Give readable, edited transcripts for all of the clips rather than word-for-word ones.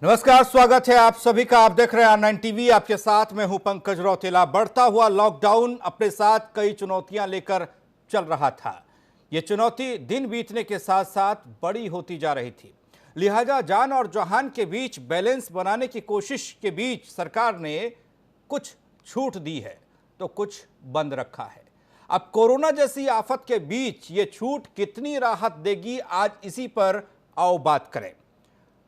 नमस्कार, स्वागत है आप सभी का। आप देख रहे हैं R9 टीवी। आपके साथ मैं हूं पंकज रौतेला। बढ़ता हुआ लॉकडाउन अपने साथ कई चुनौतियां लेकर चल रहा था। यह चुनौती दिन बीतने के साथ साथ बड़ी होती जा रही थी। लिहाजा जान और जहान के बीच बैलेंस बनाने की कोशिश के बीच सरकार ने कुछ छूट दी है तो कुछ बंद रखा है। अब कोरोना जैसी आफत के बीच ये छूट कितनी राहत देगी, आज इसी पर आओ बात करें।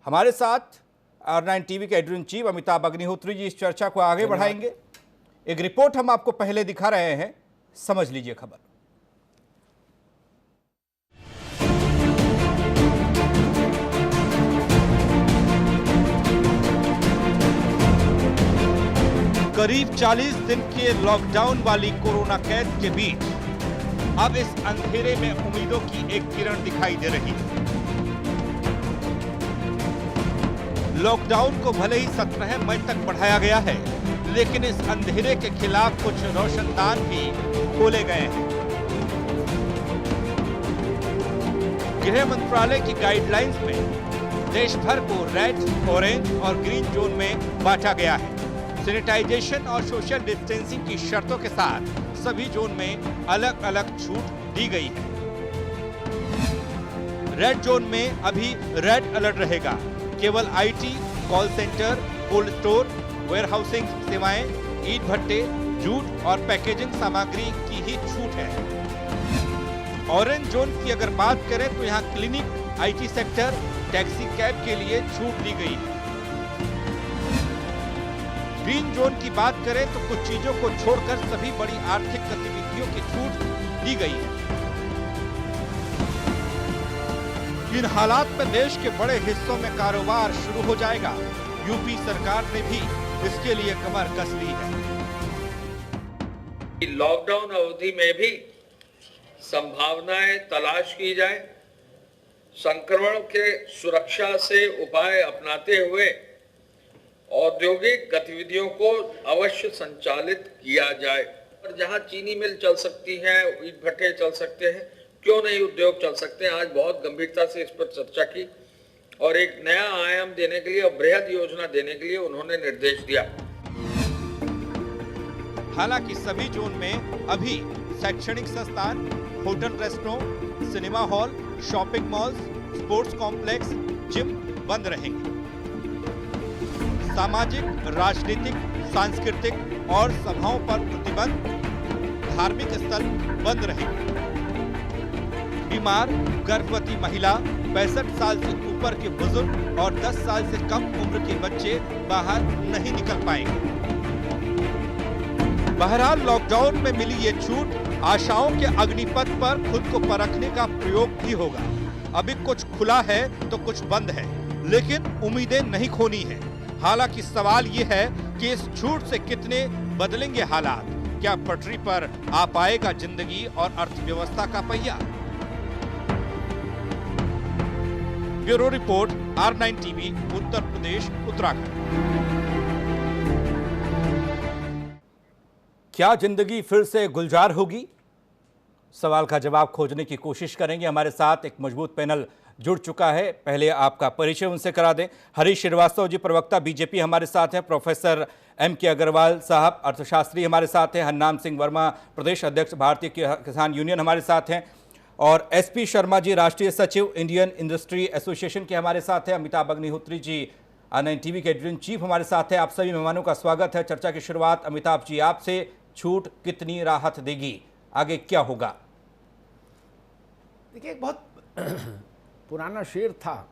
हमारे साथ R9 टीवी के editor in chief Amitabh Agnihotri ji इस चर्चा को आगे बढ़ाएंगे। एक रिपोर्ट हम आपको पहले दिखा रहे हैं, समझ लीजिए खबर। करीब 40 दिन के लॉकडाउन वाली कोरोना कैद के बीच अब इस अंधेरे में उम्मीदों की एक किरण दिखाई दे रही है। लॉकडाउन को भले ही 17 मई तक बढ़ाया गया है, लेकिन इस अंधेरे के खिलाफ कुछ रोशनदान भी खोले गए हैं। गृह मंत्रालय की गाइडलाइंस में देश भर को रेड, ऑरेंज और ग्रीन जोन में बांटा गया है। सैनिटाइजेशन और सोशल डिस्टेंसिंग की शर्तों के साथ सभी जोन में अलग अलग छूट दी गई है। रेड जोन में अभी रेड अलर्ट रहेगा। केवल IT, call centre, cold store, warehousing सेवाएं, ईंट भट्टे, जूट और पैकेजिंग सामग्री की ही छूट है। ऑरेंज जोन की अगर बात करें तो यहां clinic, IT sector, taxi cab के लिए छूट दी गई है। ग्रीन जोन की बात करें तो कुछ चीजों को छोड़कर सभी बड़ी आर्थिक गतिविधियों की छूट दी गई है। इन हालात में देश के बड़े हिस्सों में कारोबार शुरू हो जाएगा। यूपी सरकार ने भी इसके लिए कमर कस ली है। लॉकडाउन अवधि में भी संभावनाएं तलाश की जाए, संक्रमण के सुरक्षा से उपाय अपनाते हुए औद्योगिक गतिविधियों को अवश्य संचालित किया जाए। और जहां चीनी मिल चल सकती है, ईंट भट्टे चल सकते हैं, क्यों नहीं उद्योग चल सकते हैं। आज बहुत गंभीरता से इस पर चर्चा की और एक नया आयाम देने के लिए और बृहद योजना देने के लिए उन्होंने निर्देश दिया। हालांकि सभी जोन में अभी शैक्षणिक संस्थान, hotel, restaurant, cinema hall, shopping malls, sports complex, gym बंद रहेंगे। सामाजिक, राजनीतिक, सांस्कृतिक और सभाओं पर प्रतिबंध। धार्मिक स्थल बंद रहेंगे। बीमार, गर्भवती महिला, 65 साल से ऊपर के बुजुर्ग और 10 साल से कम उम्र के बच्चे बाहर नहीं निकल पाएंगे। बहरहाल लॉकडाउन में मिली ये छूट आशाओं के अग्निपथ पर खुद को परखने का प्रयोग भी होगा। अभी कुछ खुला है तो कुछ बंद है, लेकिन उम्मीदें नहीं खोनी है। हालांकि सवाल ये है कि इस छूट से कितने बदलेंगे हालात। क्या पटरी पर आ पाएगा जिंदगी और अर्थव्यवस्था का पहिया? Bureau report, R9 TV, Uttar Pradesh, Uttarakhand. क्या जिंदगी फिर से गुलजार होगी? सवाल का जवाब खोजने की कोशिश करेंगे। हमारे साथ एक मजबूत पैनल जुड़ चुका है। पहले आपका परिचय उनसे करा दें। हरीश श्रीवास्तव जी, प्रवक्ता बीजेपी, हमारे साथ हैं। Professor M.K. अग्रवाल साहब, अर्थशास्त्री, हमारे साथ हैं। हरनाम सिंह वर्मा, प्रदेश अध्यक्ष, भारतीय किसान यूनियन, हमारे साथ हैं। और SP शर्मा जी, राष्ट्रीय सचिव, इंडियन इंडस्ट्री एसोसिएशन के, हमारे साथ हैं। अमिताभ अग्निहोत्री जी, R9 टीवी के एडिटर इन चीफ, हमारे साथ हैं। आप सभी मेहमानों का स्वागत है। चर्चा की शुरुआत अमिताभ जी आपसे। छूट कितनी राहत देगी, आगे क्या होगा? देखिए, एक बहुत पुराना शेर था,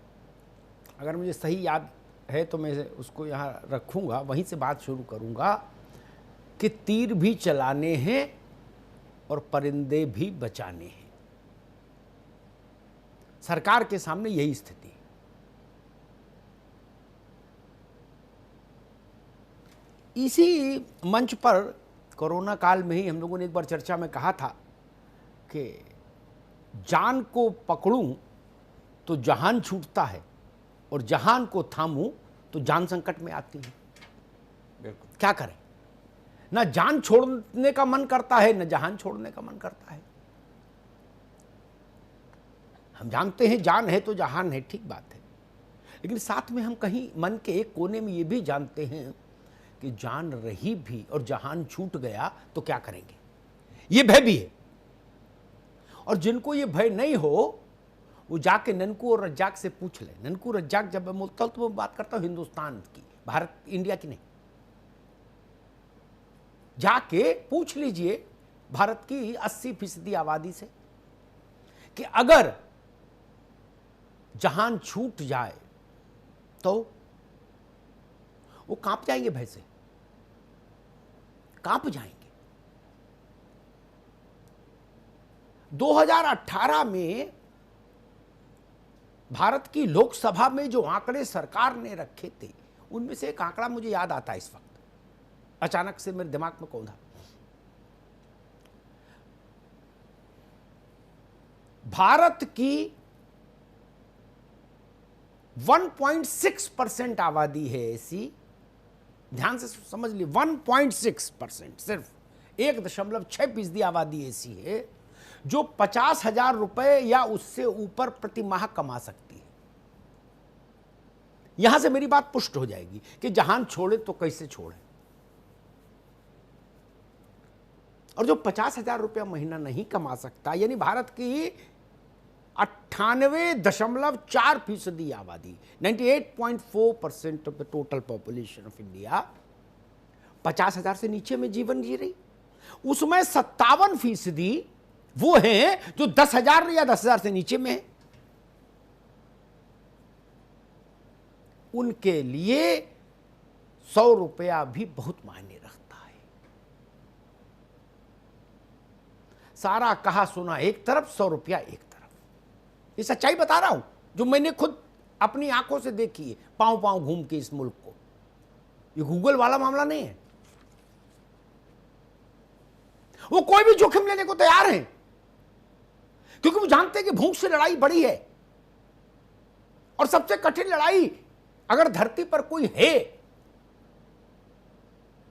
अगर मुझे सही याद है तो मैं उसको यहाँ रखूँगा, वहीं से बात शुरू करूँगा कि तीर भी चलाने हैं और परिंदे भी बचाने हैं। सरकार के सामने यही स्थिति है। इसी मंच पर कोरोना काल में ही हम लोगों ने एक बार चर्चा में कहा था कि जान को पकड़ूं तो जहान छूटता है और जहान को थामूं तो जान संकट में आती है। बिल्कुल। क्या करें, ना जान छोड़ने का मन करता है, न जहान छोड़ने का मन करता है। हम जानते हैं जान है तो जहान है, ठीक बात है, लेकिन साथ में हम कहीं मन के एक कोने में ये भी जानते हैं कि जान रही भी और जहान छूट गया तो क्या करेंगे, ये भय भी है। और जिनको ये भय नहीं हो वो जाके ननकू और रज्जाक से पूछ ले। ननकू रज्जाक जब मैं बोलता हूं तो मैं बात करता हूं हिंदुस्तान की, भारत इंडिया की नहीं। जाके पूछ लीजिए भारत की 80% आबादी से कि अगर जहान छूट जाए तो वो कांप जाएंगे, भय से कांप जाएंगे। 2018 में भारत की लोकसभा में जो आंकड़े सरकार ने रखे थे उनमें से एक आंकड़ा मुझे याद आता है इस वक्त, अचानक से मेरे दिमाग में कौंधा। भारत की 1.6% आबादी है ऐसी, ध्यान से समझ ली, 1.6%, सिर्फ 1.6% आबादी ऐसी है जो 50,000 रुपए या उससे ऊपर प्रति माह कमा सकती है। यहां से मेरी बात पुष्ट हो जाएगी कि जहान छोड़े तो कैसे छोड़े। और जो 50,000 रुपया महीना नहीं कमा सकता, यानी भारत की 98.4% आबादी, 98.4% of the total population of India 50,000 से नीचे में जीवन जी रही। उसमें 57% वो हैं जो 10,000 या 10,000 से नीचे में है। उनके लिए 100 रुपया भी बहुत मायने रखता है। सारा कहा सुना एक तरफ, 100 रुपया एक तरफ। ये सच्चाई बता रहा हूं जो मैंने खुद अपनी आंखों से देखी है, पांव पांव घूम के इस मुल्क को। ये गूगल वाला मामला नहीं है। वो कोई भी जोखिम लेने को तैयार है क्योंकि वो जानते हैं कि भूख से लड़ाई बड़ी है और सबसे कठिन लड़ाई अगर धरती पर कोई है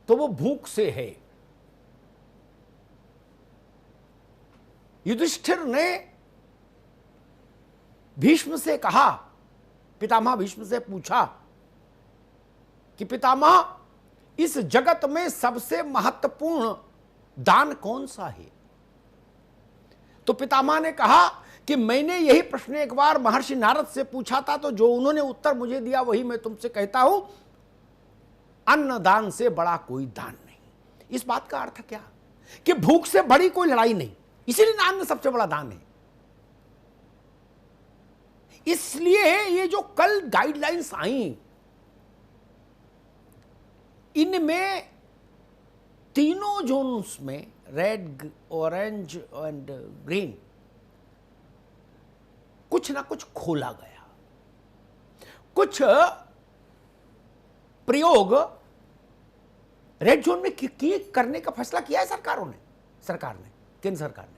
तो वो भूख से है। युधिष्ठिर ने भीष्म से कहा, पितामह भीष्म से पूछा कि पितामह इस जगत में सबसे महत्वपूर्ण दान कौन सा है? तो पितामह ने कहा कि मैंने यही प्रश्न एक बार महर्षि नारद से पूछा था, तो जो उन्होंने उत्तर मुझे दिया वही मैं तुमसे कहता हूं, अन्न दान से बड़ा कोई दान नहीं। इस बात का अर्थ क्या कि भूख से बड़ी कोई लड़ाई नहीं, इसीलिए अन्न सबसे बड़ा दान है। इसलिए ये जो कल गाइडलाइंस आई, इनमें तीनों जोन्स में, रेड, ऑरेंज एंड ग्रीन, कुछ ना कुछ खोला गया। कुछ प्रयोग रेड जोन में करने का फैसला किया है सरकार ने, केंद्र सरकार ने।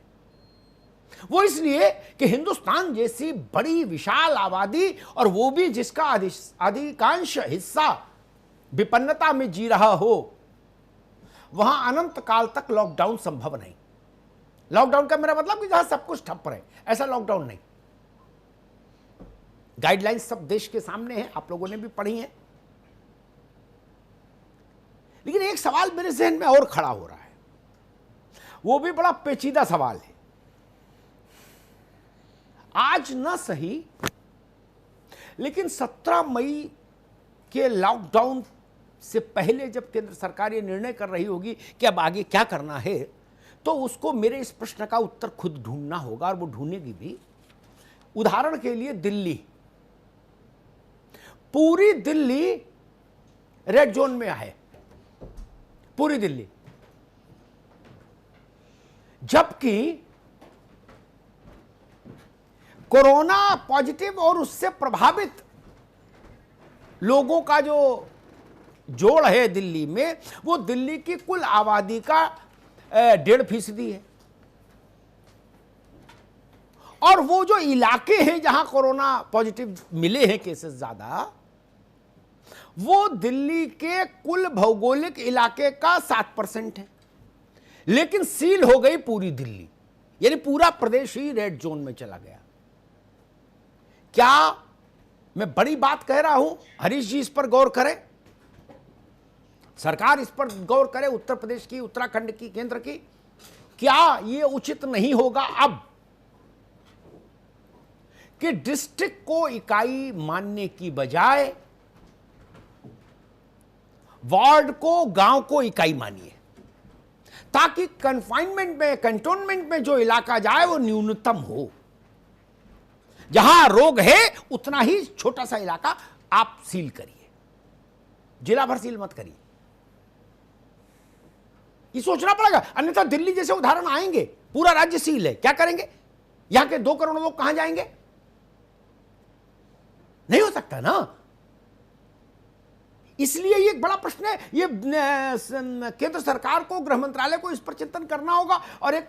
वो इसलिए कि हिंदुस्तान जैसी बड़ी विशाल आबादी और वो भी जिसका अधिकांश हिस्सा विपन्नता में जी रहा हो, वहां अनंत काल तक लॉकडाउन संभव नहीं। लॉकडाउन का मेरा मतलब कि जहां सब कुछ ठप रहे, ऐसा लॉकडाउन नहीं। गाइडलाइंस सब देश के सामने है, आप लोगों ने भी पढ़ी है। लेकिन एक सवाल मेरे जहन में और खड़ा हो रहा है, वो भी बड़ा पेचीदा सवाल है। आज ना सही, लेकिन 17 मई के लॉकडाउन से पहले जब केंद्र सरकार ये निर्णय कर रही होगी कि अब आगे क्या करना है, तो उसको मेरे इस प्रश्न का उत्तर खुद ढूंढना होगा और वो ढूंढेगी भी। उदाहरण के लिए दिल्ली, पूरी दिल्ली रेड जोन में है, पूरी दिल्ली, जबकि कोरोना पॉजिटिव और उससे प्रभावित लोगों का जो जोड़ है दिल्ली में, वो दिल्ली की कुल आबादी का 1.5% है। और वो जो इलाके हैं जहां कोरोना पॉजिटिव मिले हैं केसेस ज्यादा, वो दिल्ली के कुल भौगोलिक इलाके का 7% है। लेकिन सील हो गई पूरी दिल्ली, यानी पूरा प्रदेश ही रेड जोन में चला गया। क्या मैं बड़ी बात कह रहा हूं, हरीश जी इस पर गौर करें, सरकार इस पर गौर करे, उत्तर प्रदेश की, उत्तराखंड की, केंद्र की। क्या यह उचित नहीं होगा अब कि डिस्ट्रिक्ट को इकाई मानने की बजाय वार्ड को, गांव को इकाई मानिए, ताकि कंफाइनमेंट में, कंटोनमेंट में जो इलाका जाए वो न्यूनतम हो। जहां रोग है उतना ही छोटा सा इलाका आप सील करिए, जिला भर सील मत करिए। ये सोचना पड़ेगा, अन्यथा दिल्ली जैसे उदाहरण आएंगे, पूरा राज्य सील है, क्या करेंगे? यहां के 2 करोड़ लोग कहां जाएंगे? नहीं हो सकता ना। इसलिए ये एक बड़ा प्रश्न है। ये केंद्र सरकार को, गृह मंत्रालय को इस पर चिंतन करना होगा और एक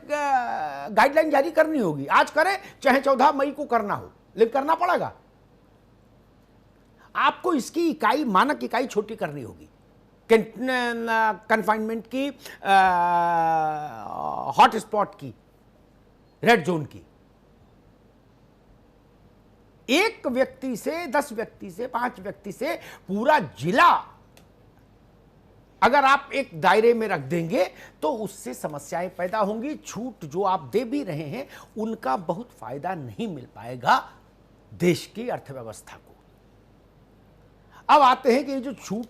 गाइडलाइन जारी करनी होगी। आज करें चाहे 14 मई को करना हो, लेकिन करना पड़ेगा। आपको इसकी इकाई, मानक इकाई छोटी करनी होगी, कन्फाइनमेंट की, हॉट स्पॉट की, रेड जोन की। 1 व्यक्ति से, 10 व्यक्ति से, 5 व्यक्ति से पूरा जिला अगर आप एक दायरे में रख देंगे तो उससे समस्याएं पैदा होंगी। छूट जो आप दे भी रहे हैं उनका बहुत फायदा नहीं मिल पाएगा देश की अर्थव्यवस्था को। अब आते हैं कि ये जो छूट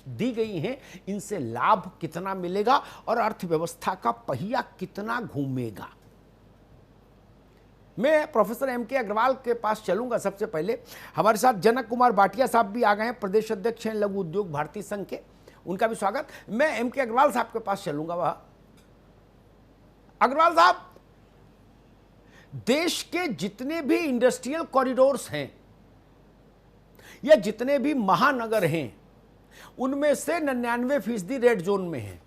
दी गई हैं इनसे लाभ कितना मिलेगा और अर्थव्यवस्था का पहिया कितना घूमेगा। मैं प्रोफेसर एम के अग्रवाल के पास चलूंगा। सबसे पहले हमारे साथ जनक कुमार भाटिया साहब भी आ गए हैं, प्रदेश अध्यक्ष हैं लघु उद्योग भारती संघ के, उनका भी स्वागत। मैं एम के अग्रवाल साहब के पास चलूंगा। वह अग्रवाल साहब, देश के जितने भी इंडस्ट्रियल कॉरिडोर्स हैं या जितने भी महानगर हैं उनमें से 99% रेड जोन में हैं।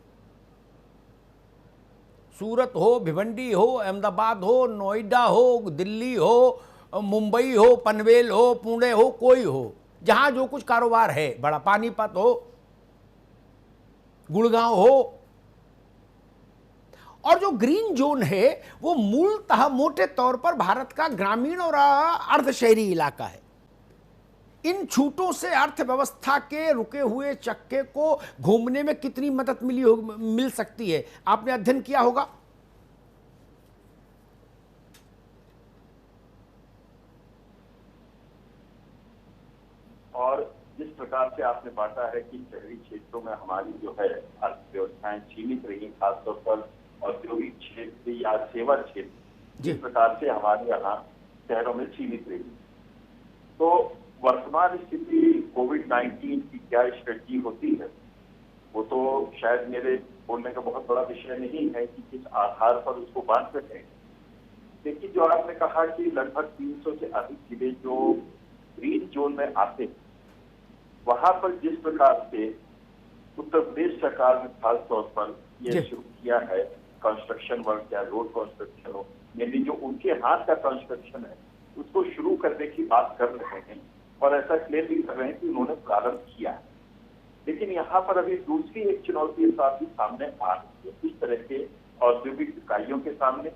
सूरत हो, भिवंडी हो, अहमदाबाद हो, नोएडा हो, दिल्ली हो, मुंबई हो, पनवेल हो, पुणे हो, कोई हो, जहां जो कुछ कारोबार है, बड़ा पानीपत हो, गुड़गांव हो। और जो ग्रीन जोन है वो मूलतः मोटे तौर पर भारत का ग्रामीण और अर्ध शहरी इलाका है। इन छूटों से अर्थव्यवस्था के रुके हुए चक्के को घूमने में कितनी मदद मिल सकती है, आपने अध्ययन किया होगा। और जिस प्रकार से आपने बांटा है कि शहरी क्षेत्रों में हमारी जो है अर्थव्यवस्थाएं सीमित रही, खासतौर पर औद्योगिक क्षेत्र या सेवा क्षेत्र जिस प्रकार से हमारे यहाँ शहरों में सीमित रही, तो वर्तमान स्थिति कोविड-19 की क्या स्ट्रेटजी होती है वो तो शायद मेरे बोलने का बहुत बड़ा विषय नहीं है कि किस आधार पर उसको बांट सकें। लेकिन जो आपने कहा कि लगभग 300 से अधिक जिले जो ग्रीन जोन में आते हैं, वहां पर जिस प्रकार से उत्तर प्रदेश सरकार ने खास तौर पर यह शुरू किया है कंस्ट्रक्शन वर्क या रोड कंस्ट्रक्शन हो, यानी जो उनके हाथ का कंस्ट्रक्शन है उसको शुरू करने की बात कर रहे हैं और ऐसा क्लेम भी कर रहे हैं कि उन्होंने प्रारंभ किया है। लेकिन यहाँ पर अभी दूसरी एक चुनौती साथ ही सामने आ रही है। इस तरह के औद्योगिक इकाइयों के सामने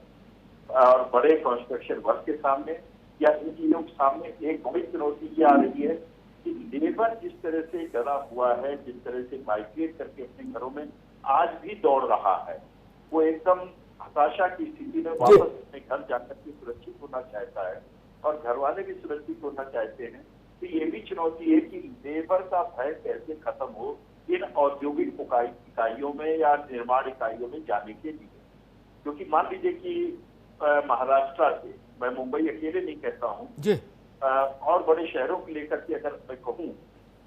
और बड़े कंस्ट्रक्शन वर्क के सामने या इन चीजों के सामने एक बड़ी चुनौती ये आ रही है कि लेबर जिस तरह से डरा हुआ है, जिस तरह से माइग्रेट करके अपने घरों में आज भी दौड़ रहा है, वो एकदम हताशा की स्थिति में वापस अपने घर जाकर के सुरक्षित होना चाहता है और घर वाले भी सुरक्षित होना चाहते हैं। तो ये भी चुनौती है कि लेबर का भय कैसे खत्म हो इन औद्योगिक इकाइयों में या निर्माण इकाइयों में जाने के लिए। क्योंकि मान लीजिए कि महाराष्ट्र से, मैं मुंबई अकेले नहीं कहता हूँ, और बड़े शहरों को लेकर के अगर मैं कहूँ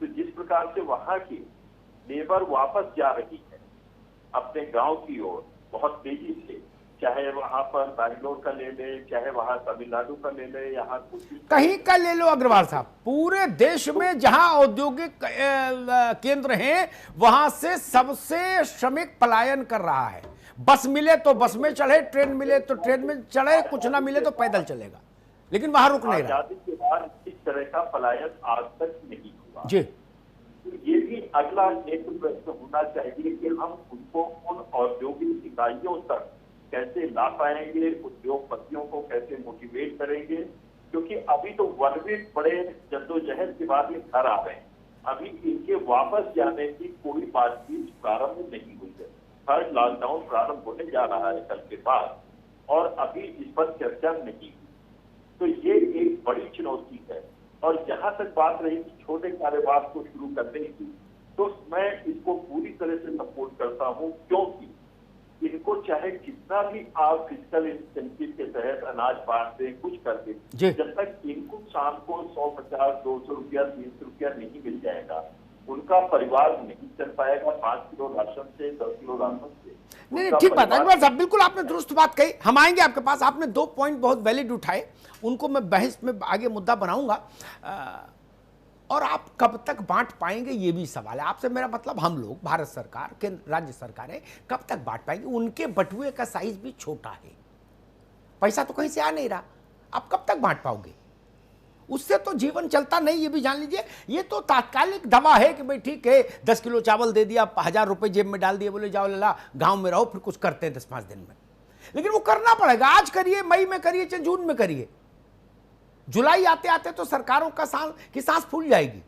तो जिस प्रकार से वहाँ की लेबर वापस जा रही है अपने गांव की ओर बहुत तेजी से, चाहे वहां पर बैंगलोर का ले ले, चाहे वहां तमिलनाडु का ले ले, यहाँ कहीं का ले लो अग्रवाल साहब, पूरे देश में जहां औद्योगिक केंद्र हैं वहां से सबसे श्रमिक पलायन कर रहा है। बस मिले तो बस में चढ़े, ट्रेन मिले तो ट्रेन में चढ़े, कुछ ना मिले तो पैदल चलेगा, लेकिन वहां रुक नहीं रहा। आजादी के बाद इस तरह का पलायन आज तक नहीं हुआ जी। तो ये भी अगला एक प्रश्न होना चाहिए कि हम उनको उन औद्योगिक इकाइयों तक कैसे ला पाएंगे, उद्योगपतियों को कैसे मोटिवेट करेंगे क्योंकि अभी तो 1 वीक बड़े जद्दोजहद के बाद ये घर आ रहे हैं। अभी इनके वापस जाने की कोई बातचीत प्रारंभ नहीं हुई है। थर्ड लॉकडाउन प्रारंभ होने जा रहा है कल के बाद, और अभी इस पर चर्चा नहीं हुई। तो ये एक बड़ी चुनौती है। और जहां तक बात रही कि छोटे कारोबार को शुरू करने की, तो मैं इसको पूरी तरह से सपोर्ट करता हूं, क्योंकि इनको चाहे कितना भी आप फिजिकल इंसेंटिव के तहत अनाज बांट दें, कुछ कर दें, जब तक इनको शाम को 150, 200 रुपया, 300 रुपया नहीं मिल जाएगा, उनका परिवार नहीं चल पाएगा 5 किलो राशन से, 10 किलो राशन से। नहीं, ठीक बात है साहब, बिल्कुल आपने दुरुस्त बात कही। हम आएंगे आपके पास। आपने 2 पॉइंट बहुत वैलिड उठाए, उनको मैं बहस में आगे मुद्दा बनाऊंगा। और आप कब तक बांट पाएंगे ये भी सवाल है। आपसे मेरा मतलब हम लोग, भारत सरकार, केंद्र राज्य सरकारें कब तक बांट पाएंगे? उनके बटुए का साइज भी छोटा है, पैसा तो कहीं से आ नहीं रहा, आप कब तक बांट पाओगे? उससे तो जीवन चलता नहीं, ये भी जान लीजिए। ये तो तात्कालिक दवा है कि भाई ठीक है 10 किलो चावल दे दिया, 1000 रुपए जेब में डाल दिए, बोले जाओ लला गांव में रहो, फिर कुछ करते हैं 10-5 दिन में। लेकिन वो करना पड़ेगा, आज करिए, मई में करिए, चाहे जून में करिए। जुलाई आते आते तो सरकारों का सांस फूल जाएगी।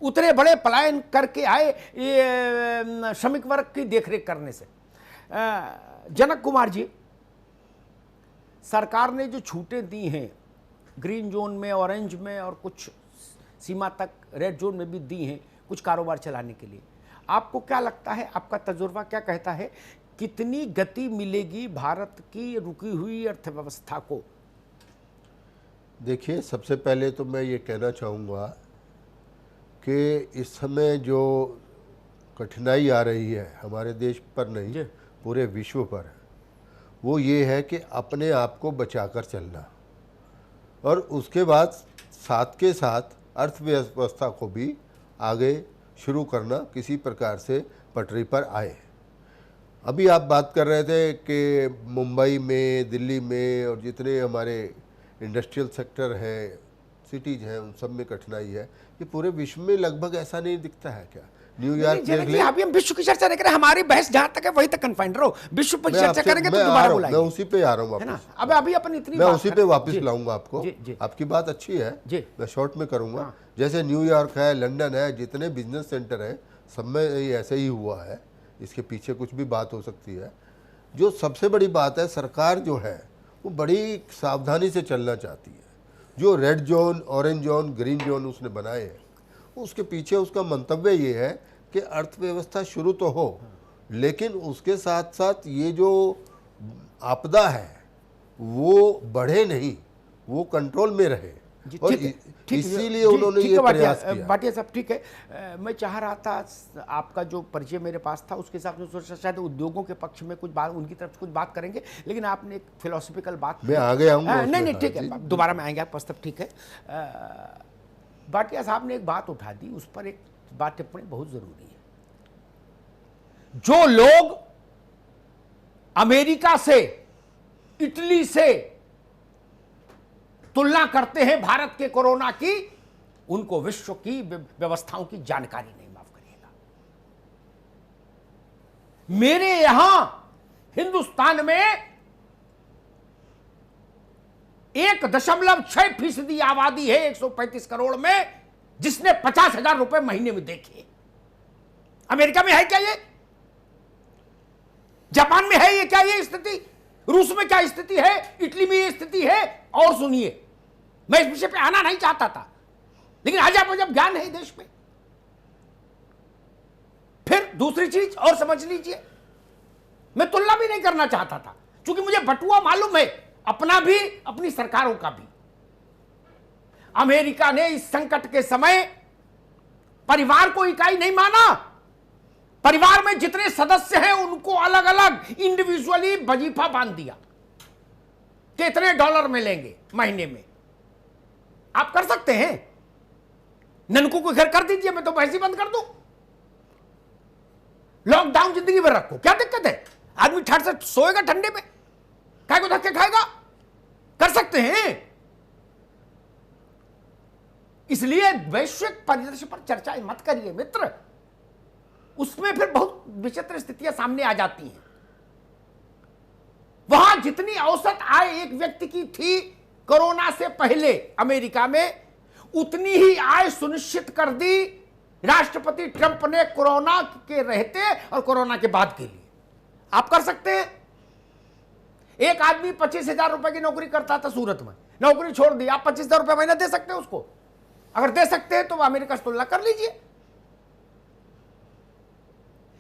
उतने बड़े पलायन करके आए ये श्रमिक वर्ग की देखरेख करने से। जनक कुमार जी, सरकार ने जो छूटें दी हैं ग्रीन जोन में, ऑरेंज में और कुछ सीमा तक रेड जोन में भी दी हैं कुछ कारोबार चलाने के लिए, आपको क्या लगता है, आपका तजुर्बा क्या कहता है, कितनी गति मिलेगी भारत की रुकी हुई अर्थव्यवस्था को? देखिए, सबसे पहले तो मैं ये कहना चाहूँगा कि इस समय जो कठिनाई आ रही है हमारे देश पर नहीं, पूरे विश्व पर, वो ये है कि अपने आप को बचाकर चलना, और उसके बाद साथ के साथ अर्थव्यवस्था को भी आगे शुरू करना किसी प्रकार से पटरी पर आए। अभी आप बात कर रहे थे कि मुंबई में, दिल्ली में और जितने हमारे इंडस्ट्रियल सेक्टर है, सिटीज हैं, उन सब में कठिनाई है। ये पूरे विश्व में लगभग ऐसा नहीं दिखता है क्या? न्यूयॉर्क देख ले। अभी हम विश्व की चर्चा नहीं करें, हमारी बहस जहां तक है वहीं तक कन्फाइंड रहो। विश्व पर चर्चा करेंगे तो दोबारा बुलाएंगे। मैं उसी पे आ रहा हूँ वापस। अब अभी अपन इतनी मैं उसी पे वापस लाऊंगा आपको। आपकी बात अच्छी है, मैं शॉर्ट में करूंगा। जैसे न्यूयॉर्क है, लंदन है, जितने बिजनेस सेंटर है, सब में ऐसे ही हुआ है। इसके पीछे कुछ भी बात हो सकती है। जो सबसे बड़ी बात है, सरकार जो है वो बड़ी सावधानी से चलना चाहती है। जो red zone, orange zone, green zone उसने बनाए हैं, उसके पीछे उसका मंतव्य ये है कि अर्थव्यवस्था शुरू तो हो, लेकिन उसके साथ साथ ये जो आपदा है वो बढ़े नहीं, वो कंट्रोल में रहे। और इसीलिए उन्होंने ये प्रयास किया। भाटिया साहब, ठीक है, मैं चाह रहा था आपका जो परिचय मेरे पास था उसके हिसाब से सोचा शायद उद्योगों के पक्ष में कुछ बात, उनकी तरफ से कुछ बात करेंगे, लेकिन आपने एक फिलोसफिकल बात, मैं आगे आऊंगा। नहीं ठीक है, दोबारा में आएंगे आप पास, तब ठीक है। भाटिया साहब ने एक बात उठा दी, उस पर एक बात टिप्पणी बहुत जरूरी है। जो लोग अमेरिका से, इटली से तुलना करते हैं भारत के कोरोना की, उनको विश्व की व्यवस्थाओं की जानकारी नहीं, माफ करिएगा। मेरे यहां हिंदुस्तान में 1.6% आबादी है 135 करोड़ में, जिसने 50,000 रुपए महीने में देखे। अमेरिका में है क्या ये? जापान में है ये क्या ये स्थिति? रूस में क्या स्थिति है? इटली में ये स्थिति है। और सुनिए, मैं इस विषय पे आना नहीं चाहता था, लेकिन आज आप जब ज्ञान है देश में, फिर दूसरी चीज और समझ लीजिए, मैं तुलना भी नहीं करना चाहता था, क्योंकि मुझे बटुआ मालूम है, अपना भी, अपनी सरकारों का भी। अमेरिका ने इस संकट के समय परिवार को इकाई नहीं माना। परिवार में जितने सदस्य हैं उनको अलग अलग इंडिविजुअली वजीफा बांध दिया, कितने डॉलर में लेंगे महीने में। आप कर सकते हैं, ननको को घर कर दीजिए, मैं तो पैसे बंद कर दूं। लॉकडाउन जिंदगी भर रखो, क्या दिक्कत है? आदमी ठंड से सोएगा ठंडे में, काय को धक्के खाएगा? कर सकते हैं। इसलिए वैश्विक परिदृश्य पर चर्चा मत करिए मित्र, उसमें फिर बहुत विचित्र स्थितियां सामने आ जाती हैं। वहां जितनी औसत आय एक व्यक्ति की थी कोरोना से पहले अमेरिका में, उतनी ही आय सुनिश्चित कर दी राष्ट्रपति ट्रंप ने कोरोना के रहते और कोरोना के बाद के लिए। आप कर सकते हैं। एक आदमी 25,000 रुपए की नौकरी करता था सूरत में, नौकरी छोड़ दी, आप 25,000 रुपए महीना दे सकते हैं उसको। अगर दे सकते हैं तो अमेरिका से तुलना कर लीजिए।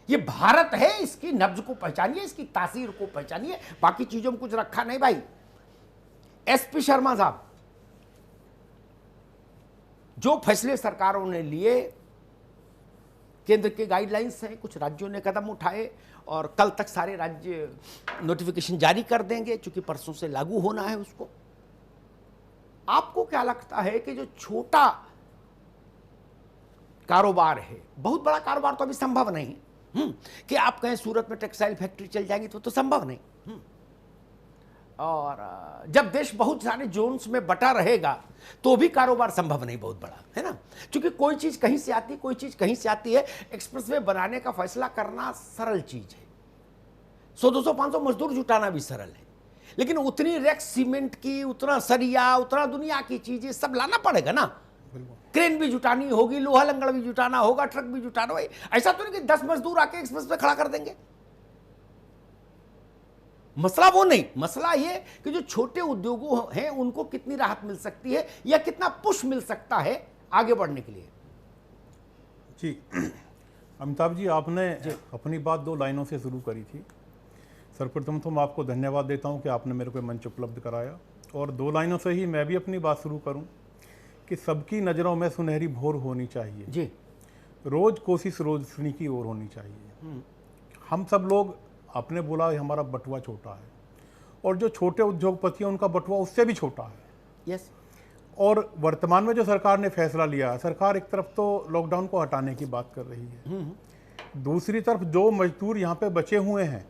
ये भारत है, इसकी नब्ज को पहचानिए, इसकी तासीर को पहचानिए, बाकी चीजों में कुछ रखा नहीं भाई। एसपी शर्मा साहब, जो फैसले सरकारों ने लिए, केंद्र के गाइडलाइंस हैं, कुछ राज्यों ने कदम उठाए और कल तक सारे राज्य नोटिफिकेशन जारी कर देंगे, क्योंकि परसों से लागू होना है उसको। आपको क्या लगता है कि जो छोटा कारोबार है, बहुत बड़ा कारोबार तो अभी संभव नहीं कि आप कहें सूरत में टेक्सटाइल फैक्ट्री चल जाएगी, तो संभव नहीं। और जब देश बहुत सारे जोन्स में बटा रहेगा तो भी कारोबार संभव नहीं बहुत बड़ा, है ना, क्योंकि कोई चीज कहीं से आती, कोई चीज कहीं से आती है। एक्सप्रेसवे बनाने का फैसला करना सरल चीज है, 100, 200, 500 मजदूर जुटाना भी सरल है, लेकिन उतनी रेक्स सीमेंट की, उतना सरिया, उतना दुनिया की चीजें सब लाना पड़ेगा ना। क्रेन भी जुटानी होगी, लोहा लंगड़ भी जुटाना होगा, ट्रक भी जुटाना होगा। ऐसा तो नहीं कि 10 मजदूर आके एक्सप्रेस पे खड़ा कर देंगे। मसला वो नहीं, मसला ये कि जो छोटे उद्योगों हैं उनको कितनी राहत मिल सकती है या कितना पुश मिल सकता है आगे बढ़ने के लिए। जी अमिताभ जी, आपने अपनी बात 2 लाइनों से शुरू करी थी। सर्वप्रथम तो मैं आपको धन्यवाद देता हूं कि आपने मेरे को मंच उपलब्ध कराया, और 2 लाइनों से ही मैं भी अपनी बात शुरू करूं कि सबकी नज़रों में सुनहरी भोर होनी चाहिए जी। रोज कोशिश रोशनी की ओर होनी चाहिए। हम सब लोग, आपने बोला हमारा बटुआ छोटा है, और जो छोटे उद्योगपति हैं उनका बटुआ उससे भी छोटा है। यस। और वर्तमान में जो सरकार ने फैसला लिया है, सरकार एक तरफ तो लॉकडाउन को हटाने की बात कर रही है, दूसरी तरफ जो मजदूर यहाँ पे बचे हुए हैं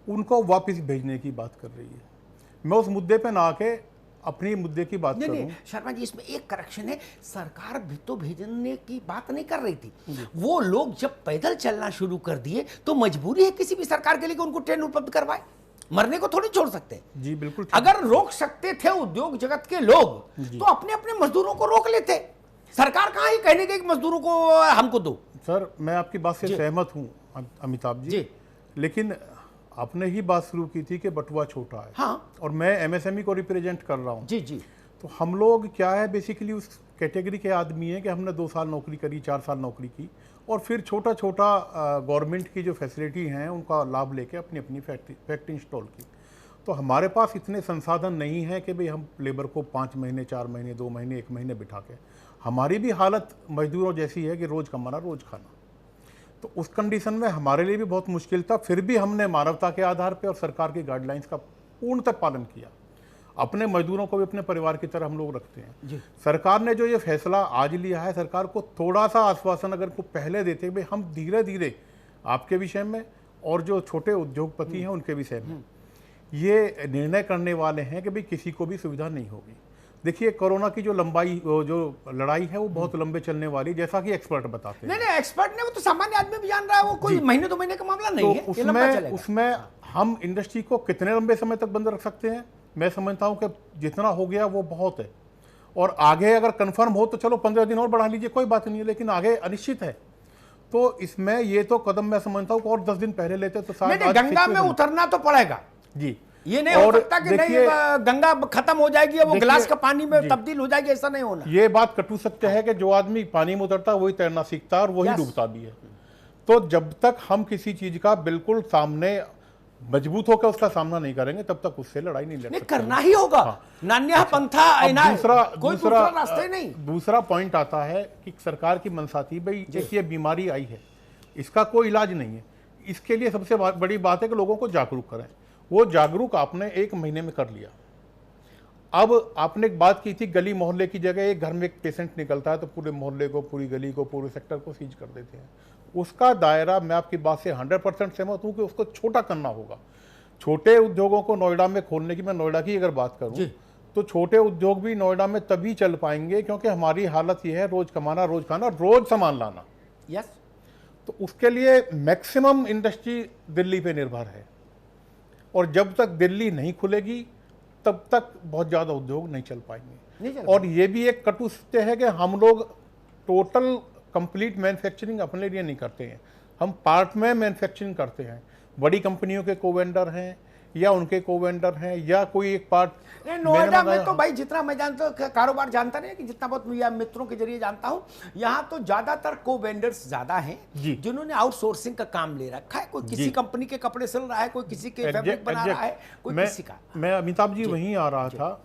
उनको वापस भेजने की बात कर रही है। मैं उस मुद्दे पे ना आके अपनी मुद्दे की बात करूं। नहीं, शर्मा जी, इसमें एक करेक्शन है। सरकार भी तो भेजने की बात नहीं कर रही थी। वो लोग जब पैदल चलना शुरू कर दिए तो मजबूरी है किसी भी सरकार के लिए कि उनको ट्रेन उपलब्ध करवाए। मरने को थोड़ी छोड़ सकते। जी बिल्कुल। अगर रोक सकते थे उद्योग जगत के लोग तो अपने अपने मजदूरों को रोक लेते। सरकार कहाँ ही कहने के मजदूरों को हमको दो। सर, मैं आपकी बात से सहमत हूँ अमिताभ जी, लेकिन आपने ही बात शुरू की थी कि बटुआ छोटा है। हाँ। और मैं एमएसएमई को रिप्रेजेंट कर रहा हूँ। जी जी। तो हम लोग क्या है, बेसिकली उस कैटेगरी के आदमी हैं कि हमने 2 साल नौकरी करी, 4 साल नौकरी की, और फिर छोटा छोटा गवर्नमेंट की जो फैसिलिटी हैं उनका लाभ लेके अपनी अपनी फैक्ट्री इंस्टॉल की। तो हमारे पास इतने संसाधन नहीं है कि भाई हम लेबर को 5 महीने, 4 महीने, 2 महीने, 1 महीने बिठा के। हमारी भी हालत मजदूरों जैसी है कि रोज़ कमाना रोज़ खाना। तो उस कंडीशन में हमारे लिए भी बहुत मुश्किल था। फिर भी हमने मानवता के आधार पर और सरकार की गाइडलाइंस का पूर्णतः पालन किया। अपने मजदूरों को भी अपने परिवार की तरह हम लोग रखते हैं। सरकार ने जो ये फैसला आज लिया है, सरकार को थोड़ा सा आश्वासन अगर को पहले देते भाई हम धीरे धीरे आपके विषय में और जो छोटे उद्योगपति हैं उनके विषय में ये निर्णय करने वाले हैं कि भाई किसी को भी सुविधा नहीं होगी। देखिए, कोरोना की जो लड़ाई है वो बहुत लंबे चलने वाली, जैसा कि एक्सपर्ट बताते हैं। नहीं, एक्सपर्ट ने, वो तो सामान्य आदमी भी जान रहा है, वो कोई महीने 2 महीने का मामला नहीं है। तो उसमें हम इंडस्ट्री को कितने लंबे समय तक बंद रख सकते हैं? मैं समझता हूं कि जितना हो गया वो बहुत है, और आगे अगर कंफर्म हो तो चलो 15 दिन और बढ़ा लीजिए, कोई बात नहीं है, लेकिन आगे अनिश्चित है। तो इसमें ये तो कदम मैं समझता हूं कि और 10 दिन पहले लेते तो शायद गंगा में उतरना तो पड़ेगा जी। ये नहीं हो सकता कि नहीं गंगा खत्म हो जाएगी वो गिलास का पानी में तब्दील हो जाएगी, ऐसा नहीं होना। ये बात कटु सत्य है कि जो आदमी पानी में उतरता है वही तैरना सीखता है और वही डूबता भी है। तो जब तक हम किसी चीज का बिल्कुल सामने मजबूत होकर उसका सामना नहीं करेंगे तब तक उससे लड़ाई नहीं लड़ सकते। करना ही होगा। नान्या पंथा दूसरा रास्ते नहीं। दूसरा पॉइंट आता है कि सरकार की मंशा थी भाई ये बीमारी आई है, इसका कोई इलाज नहीं है, इसके लिए सबसे बड़ी बात है कि लोगों को जागरूक करें। वो जागरूक आपने 1 महीने में कर लिया। अब आपने एक बात की थी, गली मोहल्ले की जगह एक घर में एक पेशेंट निकलता है तो पूरे मोहल्ले को, पूरी गली को, पूरे सेक्टर को सीज कर देते हैं। उसका दायरा, मैं आपकी बात से 100% सहमत हूं कि उसको छोटा करना होगा। छोटे उद्योगों को नोएडा में खोलने की, मैं नोएडा की अगर बात करूं तो छोटे उद्योग भी नोएडा में तभी चल पाएंगे क्योंकि हमारी हालत यह है रोज कमाना रोज खाना रोज सामान लाना। यस। तो उसके लिए मैक्सिमम इंडस्ट्री दिल्ली पे निर्भर है। और जब तक दिल्ली नहीं खुलेगी तब तक बहुत ज़्यादा उद्योग नहीं चल पाएंगे। और ये भी एक कटु सत्य है कि हम लोग टोटल कंप्लीट मैन्युफैक्चरिंग अपने लिए नहीं करते हैं, हम पार्ट में मैन्युफैक्चरिंग करते हैं। बड़ी कंपनियों के को वेंडर हैं या उनके को वेंडर हैं या कोई एक पार्ट। नोएडा में तो भाई जितना मैं जानता हूँ, कारोबार जानता नहीं कि जितना बहुत या मित्रों के जरिए जानता हूँ, यहाँ तो ज्यादातर को वेंडर्स ज्यादा हैं जिन्होंने आउटसोर्सिंग का काम ले रखा है। कोई किसी कंपनी के कपड़े सिल रहा है, कोई किसी के फैब्रिक बना रहा है, कोई किसी का। मैं अमिताभ जी वहीं आ रहा था,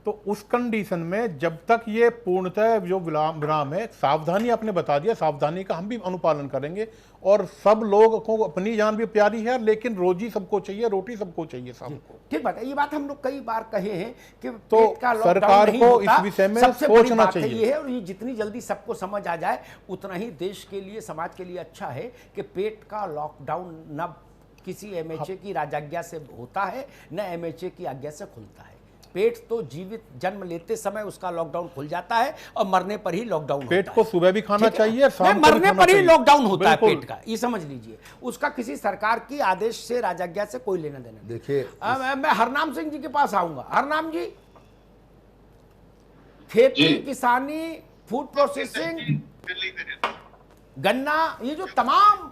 तो उस कंडीशन में जब तक ये पूर्णतः जो विराम है, सावधानी आपने बता दिया, सावधानी का हम भी अनुपालन करेंगे। और सब लोगों को अपनी जान भी प्यारी है, लेकिन रोजी सबको चाहिए, रोटी सबको चाहिए सबको। ठीक बात है, ये बात हम लोग कई बार कहे हैं कि तो सरकार को इस विषय में सोचना चाहिए। ये है, और ये जितनी जल्दी सबको समझ आ जाए उतना ही देश के लिए, समाज के लिए अच्छा है कि पेट का लॉकडाउन न किसी एमएचए की राजाज्ञा से होता है, न एमएचए की आज्ञा से खुलता है। पेट तो जीवित जन्म लेते समय उसका लॉकडाउन खुल जाता है और मरने पर ही लॉकडाउन पेट को सुबह भी खाना चाहिए, शाम को मरने पर ही लॉकडाउन होता है पेट का, ये समझ लीजिए। उसका किसी सरकार की आदेश से, राजाज्ञा से कोई लेना देना। देखिए मैं हरनाम सिंह जी के पास आऊंगा। हरनाम जी, खेती, किसानी, फूड प्रोसेसिंग, गन्ना, ये जो तमाम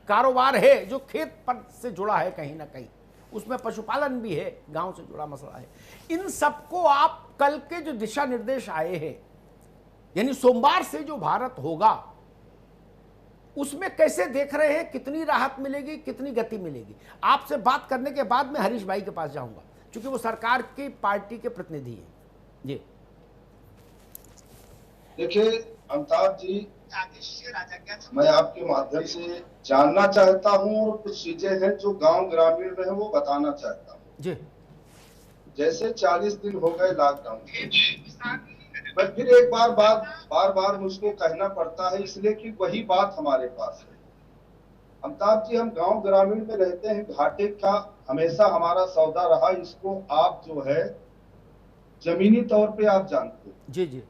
कारोबार है जो खेत पर से जुड़ा है कहीं ना कहीं, उसमें पशुपालन भी है, गांव से जुड़ा मसला है, इन सबको आप कल के जो दिशा निर्देश आए हैं, यानी सोमवार से जो भारत होगा, उसमें कैसे देख रहे हैं? कितनी राहत मिलेगी, कितनी गति मिलेगी? आपसे बात करने के बाद मैं हरीश भाई के पास जाऊंगा, क्योंकि वो सरकार की पार्टी के प्रतिनिधि हैं। जी देखिए अमिताभ जी, मैं आपके माध्यम से जानना चाहता हूँ और कुछ चीजें हैं जो गांव ग्रामीण में है वो बताना चाहता हूँ जी। जैसे 40 दिन हो गए लॉकडाउन, मैं फिर एक बार मुझको कहना पड़ता है, इसलिए कि वही बात हमारे पास है। अमिताभ जी, हम गांव ग्रामीण में रहते हैं, घाटे का हमेशा हमारा सौदा रहा, इसको आप जो है जमीनी तौर पे आप जानते हैं। जी जी।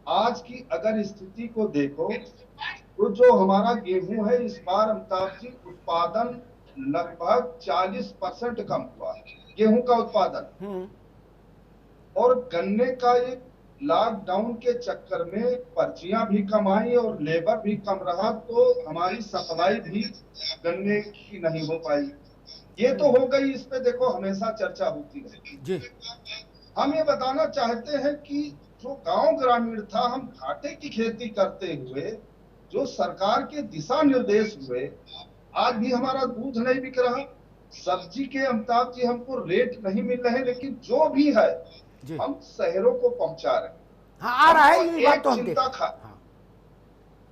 आज की अगर स्थिति को देखो तो जो हमारा गेहूं है इस बार अमिताभ जी उत्पादन लगभग 40% कम हुआ है, गेहूं का उत्पादन। और गन्ने का एक लॉकडाउन के चक्कर में पर्चियां भी कम आई और लेबर भी कम रहा, तो हमारी सप्लाई भी गन्ने की नहीं हो पाई। ये तो हो गई, इस पे देखो हमेशा चर्चा होती है। हम ये बताना चाहते हैं कि जो गांव ग्रामीण था, हम घाटे की खेती करते हुए जो सरकार के दिशा निर्देश हुए, आज भी हमारा दूध नहीं बिक रहा, सब्जी के अमिताभ जी हमको रेट नहीं मिल रहे, लेकिन जो भी है हम शहरों को पहुंचा रहे हैं। हाँ, आ रहा है ये बात तो हम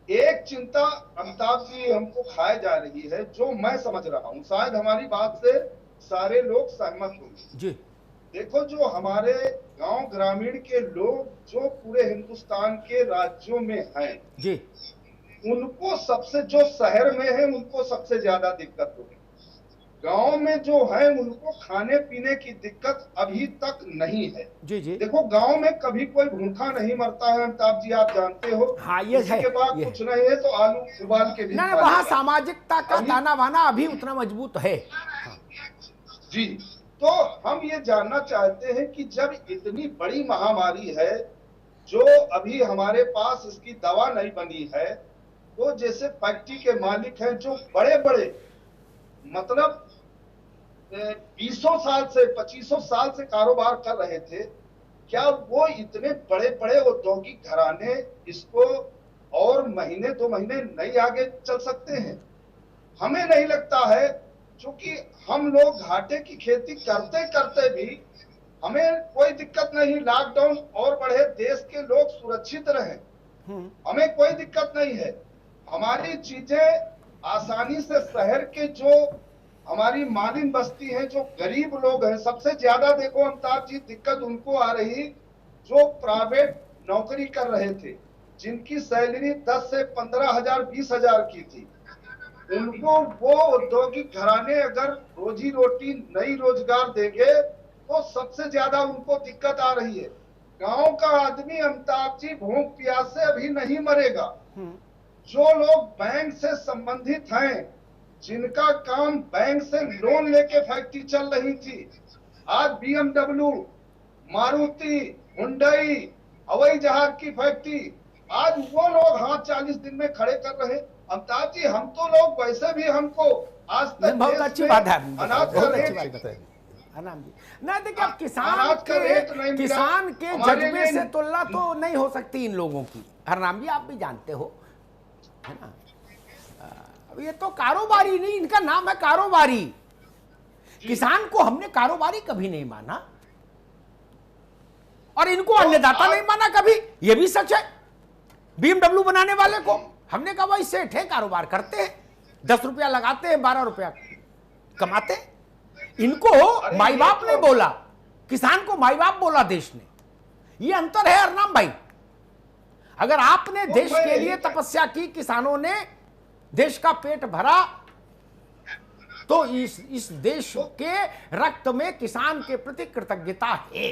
एक चिंता अमिताभ जी हमको खाए जा रही है, जो मैं समझ रहा हूँ, शायद हमारी बात से सारे लोग सहमत होंगे। देखो, जो हमारे गांव ग्रामीण के लोग जो पूरे हिंदुस्तान के राज्यों में हैं जी, उनको सबसे, जो शहर में है उनको सबसे ज्यादा दिक्कत होगी। गांव में जो है उनको खाने पीने की दिक्कत अभी तक नहीं है। जी जी। देखो, गांव में कभी कोई भूखा नहीं मरता है अमिताभ जी, आप जानते हो। हाँ, ये है। के बाद कुछ नहीं है तो आलू उबाल के भी ना, वहाँ सामाजिकता का ताना बाना अभी उतना मजबूत है। जी, तो हम ये जानना चाहते हैं कि जब इतनी बड़ी महामारी है, जो अभी हमारे पास इसकी दवा नहीं बनी है, तो जैसे फैक्ट्री के मालिक हैं जो बड़े बड़े मतलब 20 साल से 25 साल से कारोबार कर रहे थे, क्या वो इतने बड़े बड़े औद्योगिक घराने इसको और महीने 2 महीने नहीं आगे चल सकते हैं? हमें नहीं लगता है, क्योंकि हम लोग घाटे की खेती करते करते भी हमें कोई दिक्कत नहीं, लॉकडाउन और बढ़े, देश के लोग सुरक्षित रहे, हमें कोई दिक्कत नहीं है। हमारी चीजें आसानी से, शहर के जो हमारी मालिन बस्ती है, जो गरीब लोग हैं, सबसे ज्यादा देखो अमिताभ जी दिक्कत उनको आ रही जो प्राइवेट नौकरी कर रहे थे, जिनकी सैलरी 10 से 15 हजार 20 हजार की थी, उनको वो औद्योगिक घराने अगर रोजी रोटी नई रोजगार देंगे तो सबसे ज्यादा उनको दिक्कत आ रही है। गांव का आदमी अमिताभ जी भूख प्यास से अभी नहीं मरेगा। जो लोग बैंक से संबंधित हैं, जिनका काम बैंक से लोन लेके फैक्ट्री चल रही थी, आज BMW, मारुति, हुंडई, हवाई जहाज की फैक्ट्री, आज वो लोग हाथ 40 दिन में खड़े कर रहे। अमिताभ जी, हम तो लोग वैसे भी, हमको आज तक बहुत अच्छी बात है, अनाज का रेट ना देखिए, अब अनाज का रेट नहीं मिला। किसान के हमारे जज्बे लिए से तुलना तो नहीं हो सकती इन लोगों की। हरनाम जी, आप भी जानते हो, है ना, अब ये तो कारोबारी नहीं, इनका नाम है कारोबारी। किसान को हमने कारोबारी कभी नहीं माना और इनको अन्नदाता नहीं माना कभी, ये भी सच है। BMW बनाने वाले को हमने कहा भाई सेठ है, कारोबार करते हैं, 10 रुपया लगाते हैं, 12 रुपया कमाते हैं। इनको माई बाप ने बोला, किसान को माई बाप बोला देश ने। ये अंतर है अरनाम भाई। अगर आपने देश के लिए तपस्या की, किसानों ने देश का पेट भरा, तो इस देश के रक्त में किसान के प्रति कृतज्ञता है,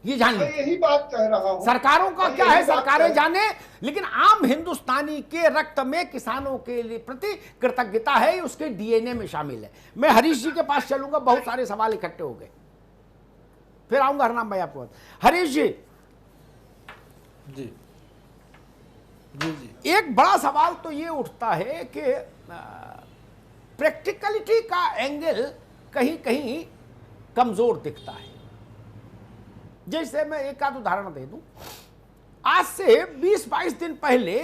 ये जान लीजिए। यही बात कह रहा हूं। सरकारों का क्या है, सरकारें जाने, लेकिन आम हिंदुस्तानी के रक्त में किसानों के लिए प्रति कृतज्ञता है, उसके DNA में शामिल है। मैं हरीश जी के पास चलूंगा, बहुत सारे सवाल इकट्ठे हो गए, फिर आऊंगा हरनाम भाई आपको। हरीश जी, जी जी जी, एक बड़ा सवाल तो ये उठता है कि प्रैक्टिकलिटी का एंगल कहीं कहीं कमजोर दिखता है। जैसे मैं एक आध उदाहरण दे दूं, आज से 20-22 दिन पहले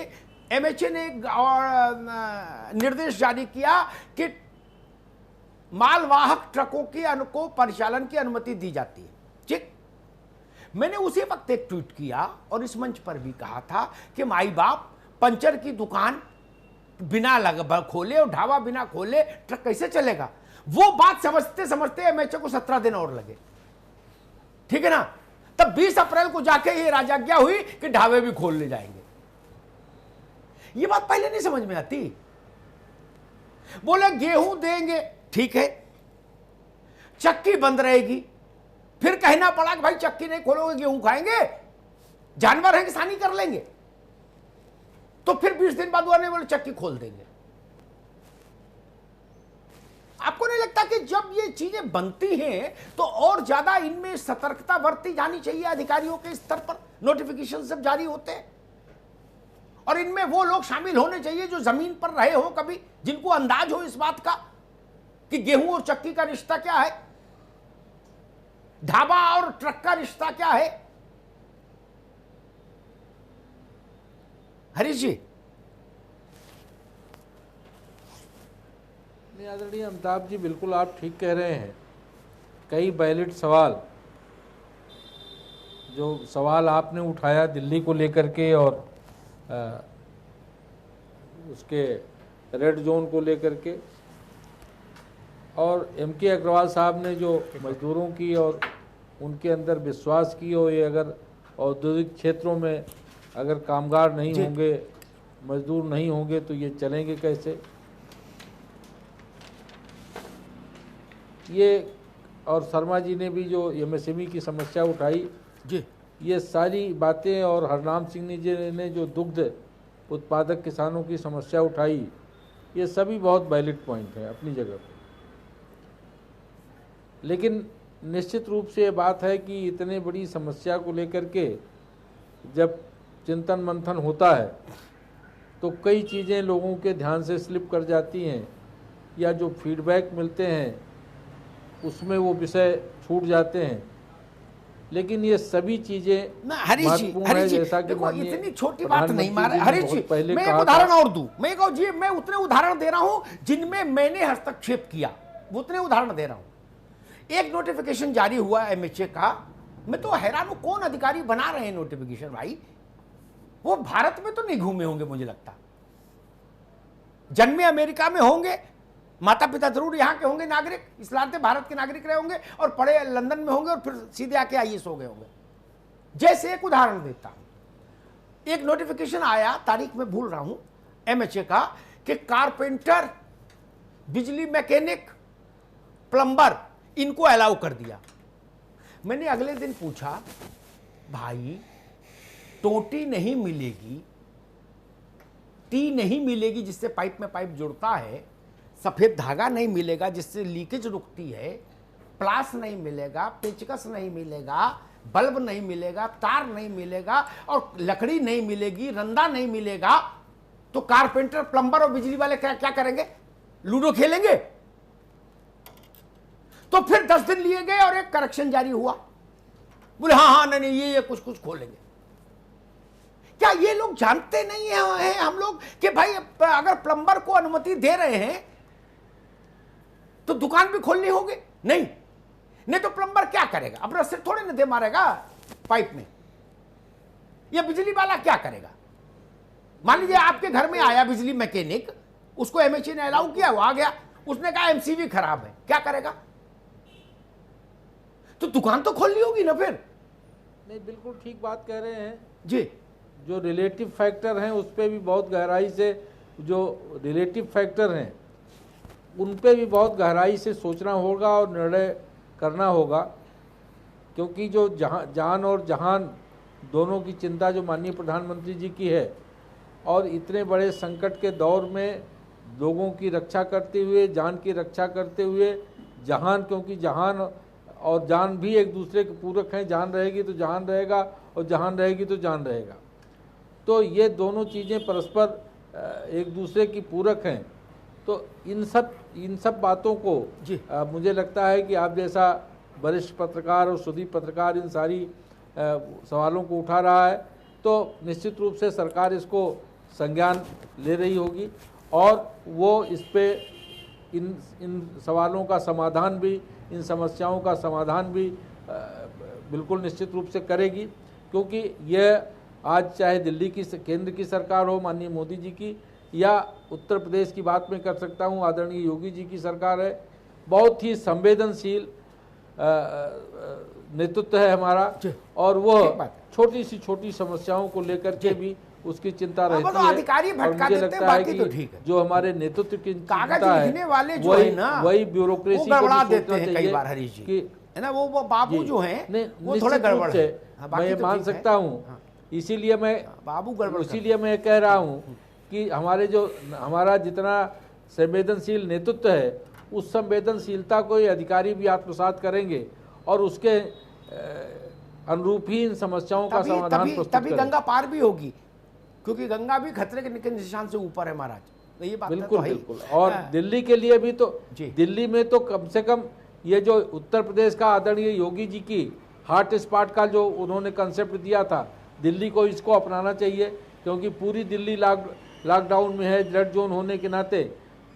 MHA ने निर्देश जारी किया कि मालवाहक ट्रकों को परिचालन की अनुमति दी जाती है। ठीक, मैंने उसी वक्त एक ट्वीट किया और इस मंच पर भी कहा था कि माई बाप, पंचर की दुकान बिना खोले और ढाबा बिना खोले ट्रक कैसे चलेगा। वो बात समझते समझते MHA को 17 दिन और लगे, ठीक है ना। तब 20 अप्रैल को जाके ये राजाज्ञा हुई कि ढाबे भी खोल ले जाएंगे। ये बात पहले नहीं समझ में आती। बोले गेहूं देंगे, ठीक है, चक्की बंद रहेगी, फिर कहना पड़ा कि भाई चक्की नहीं खोलोगे गेहूं खाएंगे, जानवर है किसानी कर लेंगे। तो फिर 20 दिन बाद वो नहीं बोले चक्की खोल देंगे। आपको नहीं लगता कि जब ये चीजें बनती हैं तो और ज्यादा इनमें सतर्कता बरती जानी चाहिए अधिकारियों के स्तर पर? नोटिफिकेशन सब जारी होते हैं और इनमें वो लोग शामिल होने चाहिए जो जमीन पर रहे हो कभी, जिनको अंदाज हो इस बात का कि गेहूं और चक्की का रिश्ता क्या है, ढाबा और ट्रक का रिश्ता क्या है। हरीश जी, नहीं आदरणीय अमिताभ जी, बिल्कुल आप ठीक कह रहे हैं। कई वैलिड सवाल, जो सवाल आपने उठाया दिल्ली को लेकर के और उसके रेड जोन को लेकर के, और MK अग्रवाल साहब ने जो मजदूरों की और उनके अंदर विश्वास की, और ये अगर औद्योगिक क्षेत्रों में अगर कामगार नहीं होंगे, मजदूर नहीं होंगे तो ये चलेंगे कैसे, ये, और शर्मा जी ने भी जो MSME की समस्या उठाई जी, ये सारी बातें, और हरनाम सिंह जी ने जो दुग्ध उत्पादक किसानों की समस्या उठाई, ये सभी बहुत वैलिड पॉइंट है अपनी जगह पर। लेकिन निश्चित रूप से ये बात है कि इतने बड़ी समस्या को लेकर के जब चिंतन मंथन होता है तो कई चीज़ें लोगों के ध्यान से स्लिप कर जाती हैं, या जो फीडबैक मिलते हैं उसमें वो विषय छूट जाते हैं। लेकिन ये सभी चीजें महत्वपूर्ण है, जैसा कि देखो इतनी छोटी बात नहीं मारे हरीश जी। मैं एक उदाहरण और दूं, मैं उतने उदाहरण दे रहा हूं जिनमें मैंने हस्तक्षेप किया, उतने उदाहरण दे रहा हूं। एक नोटिफिकेशन जारी हुआ MHA का, मैं तो हैरान हूं कौन अधिकारी बना रहे हैं नोटिफिकेशन भाई। वो भारत में तो नहीं घूमे होंगे मुझे लगता, जन्मे अमेरिका में होंगे, माता पिता जरूर यहाँ के होंगे नागरिक, इसलिए भारत के नागरिक रहे होंगे और पढ़े लंदन में होंगे और फिर सीधे आके IAS हो गए होंगे। जैसे एक उदाहरण देता हूं, एक नोटिफिकेशन आया, तारीख में भूल रहा हूं, MHA का, कि कारपेंटर, बिजली मैकेनिक, प्लम्बर, इनको अलाउ कर दिया। मैंने अगले दिन पूछा, भाई टोटी नहीं मिलेगी टी नहीं मिलेगी जिससे पाइप में पाइप जुड़ता है, सफ़ेद धागा नहीं मिलेगा जिससे लीकेज रुकती है, प्लास नहीं मिलेगा, पेचकस नहीं मिलेगा, बल्ब नहीं मिलेगा, तार नहीं मिलेगा और लकड़ी नहीं मिलेगी, रंदा नहीं मिलेगा, तो कारपेंटर, प्लम्बर और बिजली वाले क्या क्या करेंगे? लूडो खेलेंगे। तो फिर 10 दिन लिए गए और एक करेक्शन जारी हुआ, बोले हाँ नहीं ये कुछ खोलेंगे। क्या ये लोग जानते नहीं है हम लोग कि भाई अगर प्लम्बर को अनुमति दे रहे हैं तो दुकान भी खोलनी होगी? नहीं तो प्लम्बर क्या करेगा? अपना सिर थोड़े न दे मारेगा पाइप में। या बिजली वाला क्या करेगा? मान लीजिए आपके घर में आया बिजली मैकेनिक, उसको एमएचए ने अलाउ किया, वो आ गया, उसने कहा एमसीबी खराब है, क्या करेगा? तो दुकान तो खोलनी होगी ना फिर। नहीं, बिल्कुल ठीक बात कह रहे हैं जी। जो रिलेटिव फैक्टर हैं उस पर भी बहुत गहराई से, जो रिलेटिव फैक्टर हैं उन पे भी बहुत गहराई से सोचना होगा और निर्णय करना होगा, क्योंकि जो जान और जहान दोनों की चिंता जो माननीय प्रधानमंत्री जी की है, और इतने बड़े संकट के दौर में लोगों की रक्षा करते हुए, जान की रक्षा करते हुए जहान, क्योंकि जहान और जान भी एक दूसरे के पूरक हैं, जान रहेगी तो जहान रहेगा और जहान रहेगी तो जान रहेगा, तो ये दोनों चीज़ें परस्पर एक दूसरे की पूरक हैं। तो इन सब बातों को मुझे लगता है कि आप जैसा वरिष्ठ पत्रकार और सुदीप पत्रकार इन सारी सवालों को उठा रहा है, तो निश्चित रूप से सरकार इसको संज्ञान ले रही होगी और वो इस पे इन सवालों का समाधान भी, इन समस्याओं का समाधान भी बिल्कुल निश्चित रूप से करेगी, क्योंकि यह आज चाहे दिल्ली की केंद्र की सरकार हो माननीय मोदी जी की, या उत्तर प्रदेश की बात मैं कर सकता हूं आदरणीय योगी जी की सरकार है, बहुत ही संवेदनशील नेतृत्व है हमारा, और वह छोटी समस्याओं को लेकर के भी उसकी चिंता रहती है। और मुझे लगता है कि जो हमारे नेतृत्व की चिंता है वही ब्यूरोक्रेसी को देते हैं कई बार हरीश जी, है ना, वो बाबू जो हैं वो थोड़े गड़बड़ है, मैं मान सकता हूँ। इसीलिए मैं कह रहा हूँ कि हमारा जितना संवेदनशील नेतृत्व है, उस संवेदनशीलता को ये अधिकारी भी आत्मसात करेंगे और उसके अनुरूप ही इन समस्याओं का समाधान प्रस्तुत करेंगे। तभी गंगा पार भी होगी, क्योंकि गंगा भी खतरे के निशान से ऊपर है महाराज, तो ये बात बिल्कुल तो है। बिल्कुल। और दिल्ली के लिए भी तो, दिल्ली में तो कम से कम ये जो उत्तर प्रदेश का आदरणीय योगी जी की हॉट स्पॉट का जो उन्होंने कंसेप्ट दिया था, दिल्ली को इसको अपनाना चाहिए, क्योंकि पूरी दिल्ली लॉकडाउन में है, रेड जोन होने के नाते,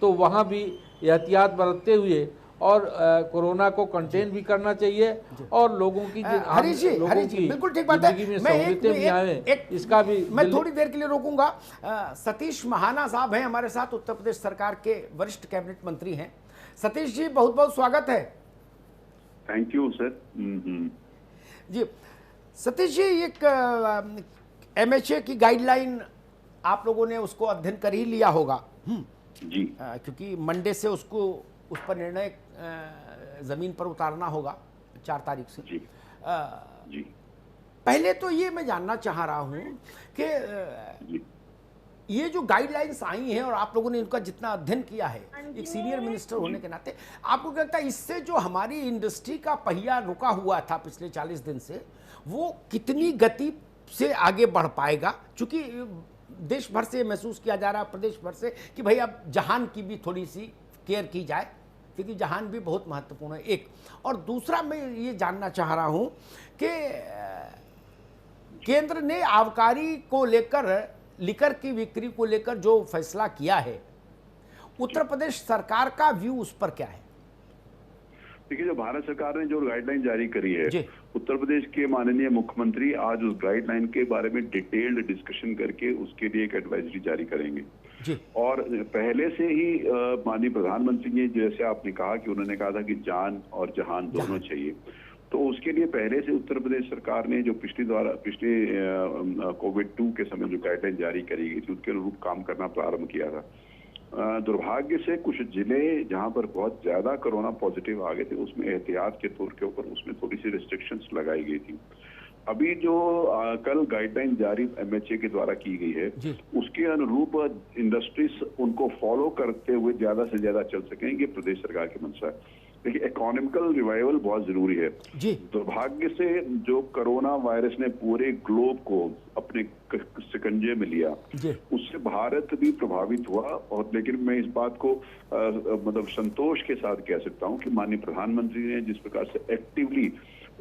तो वहाँ भी एहतियात बरतते हुए और कोरोना को कंटेन भी करना चाहिए और लोगों की हरीश जी बिल्कुल ठीक बात है। इसका भी मैं थोड़ी देर के लिए रोकूंगा। सतीश महाना साहब हैं हमारे साथ, उत्तर प्रदेश सरकार के वरिष्ठ कैबिनेट मंत्री हैं। सतीश जी बहुत बहुत स्वागत है। Thank you sir. जी सतीश जी, एक एमएचए की गाइडलाइन आप लोगों ने उसको अध्ययन कर ही लिया होगा जी, क्योंकि मंडे से उसको उस पर निर्णय जमीन पर उतारना होगा 4 तारीख से। जी जी। पहले तो ये मैं जानना चाह रहा हूं कि ये जो गाइडलाइंस आई हैं और आप लोगों ने इनका जितना अध्ययन किया है एक सीनियर मिनिस्टर होने के नाते, आपको क्या लगता है इससे जो हमारी इंडस्ट्री का पहिया रुका हुआ था पिछले 40 दिन से, वो कितनी गति से आगे बढ़ पाएगा? क्योंकि देश भर से महसूस किया जा रहा है, प्रदेश भर से, कि भाई अब जहान की भी थोड़ी सी केयर की जाए, क्योंकि जहान भी बहुत महत्वपूर्ण है। एक और दूसरा मैं ये जानना चाह रहा हूं कि केंद्र ने आबकारी को लेकर, लिकर की बिक्री को लेकर जो फैसला किया है, उत्तर प्रदेश सरकार का व्यू उस पर क्या है? देखिए, जो भारत सरकार ने जो गाइडलाइन जारी करी है, उत्तर प्रदेश के माननीय मुख्यमंत्री आज उस गाइडलाइन के बारे में डिटेल्ड डिस्कशन करके उसके लिए एक एडवाइजरी जारी करेंगे। और पहले से ही माननीय प्रधानमंत्री ने, जैसे आपने कहा कि उन्होंने कहा था कि जान और जहान दोनों चाहिए, तो उसके लिए पहले से उत्तर प्रदेश सरकार ने जो पिछले कोविड-2 के समय जो गाइडलाइन जारी करी गई थी उसके अनुरूप काम करना प्रारंभ किया था। दुर्भाग्य से कुछ जिले जहां पर बहुत ज्यादा कोरोना पॉजिटिव आ गए थे, उसमें एहतियात के तौर के ऊपर उसमें थोड़ी सी रिस्ट्रिक्शंस लगाई गई थी। अभी जो कल गाइडलाइन जारी MHA के द्वारा की गई है उसके अनुरूप इंडस्ट्रीज उनको फॉलो करते हुए ज्यादा से ज्यादा चल सकेंगे। प्रदेश सरकार की मंशा है। देखिए, इकोनॉमिकल रिवाइवल बहुत जरूरी है। दुर्भाग्य से जो कोरोना वायरस ने पूरे ग्लोब को अपने शिकंजे में लिया, उससे भारत भी प्रभावित हुआ। और लेकिन मैं इस बात को मतलब संतोष के साथ कह सकता हूं कि माननीय प्रधानमंत्री ने जिस प्रकार से एक्टिवली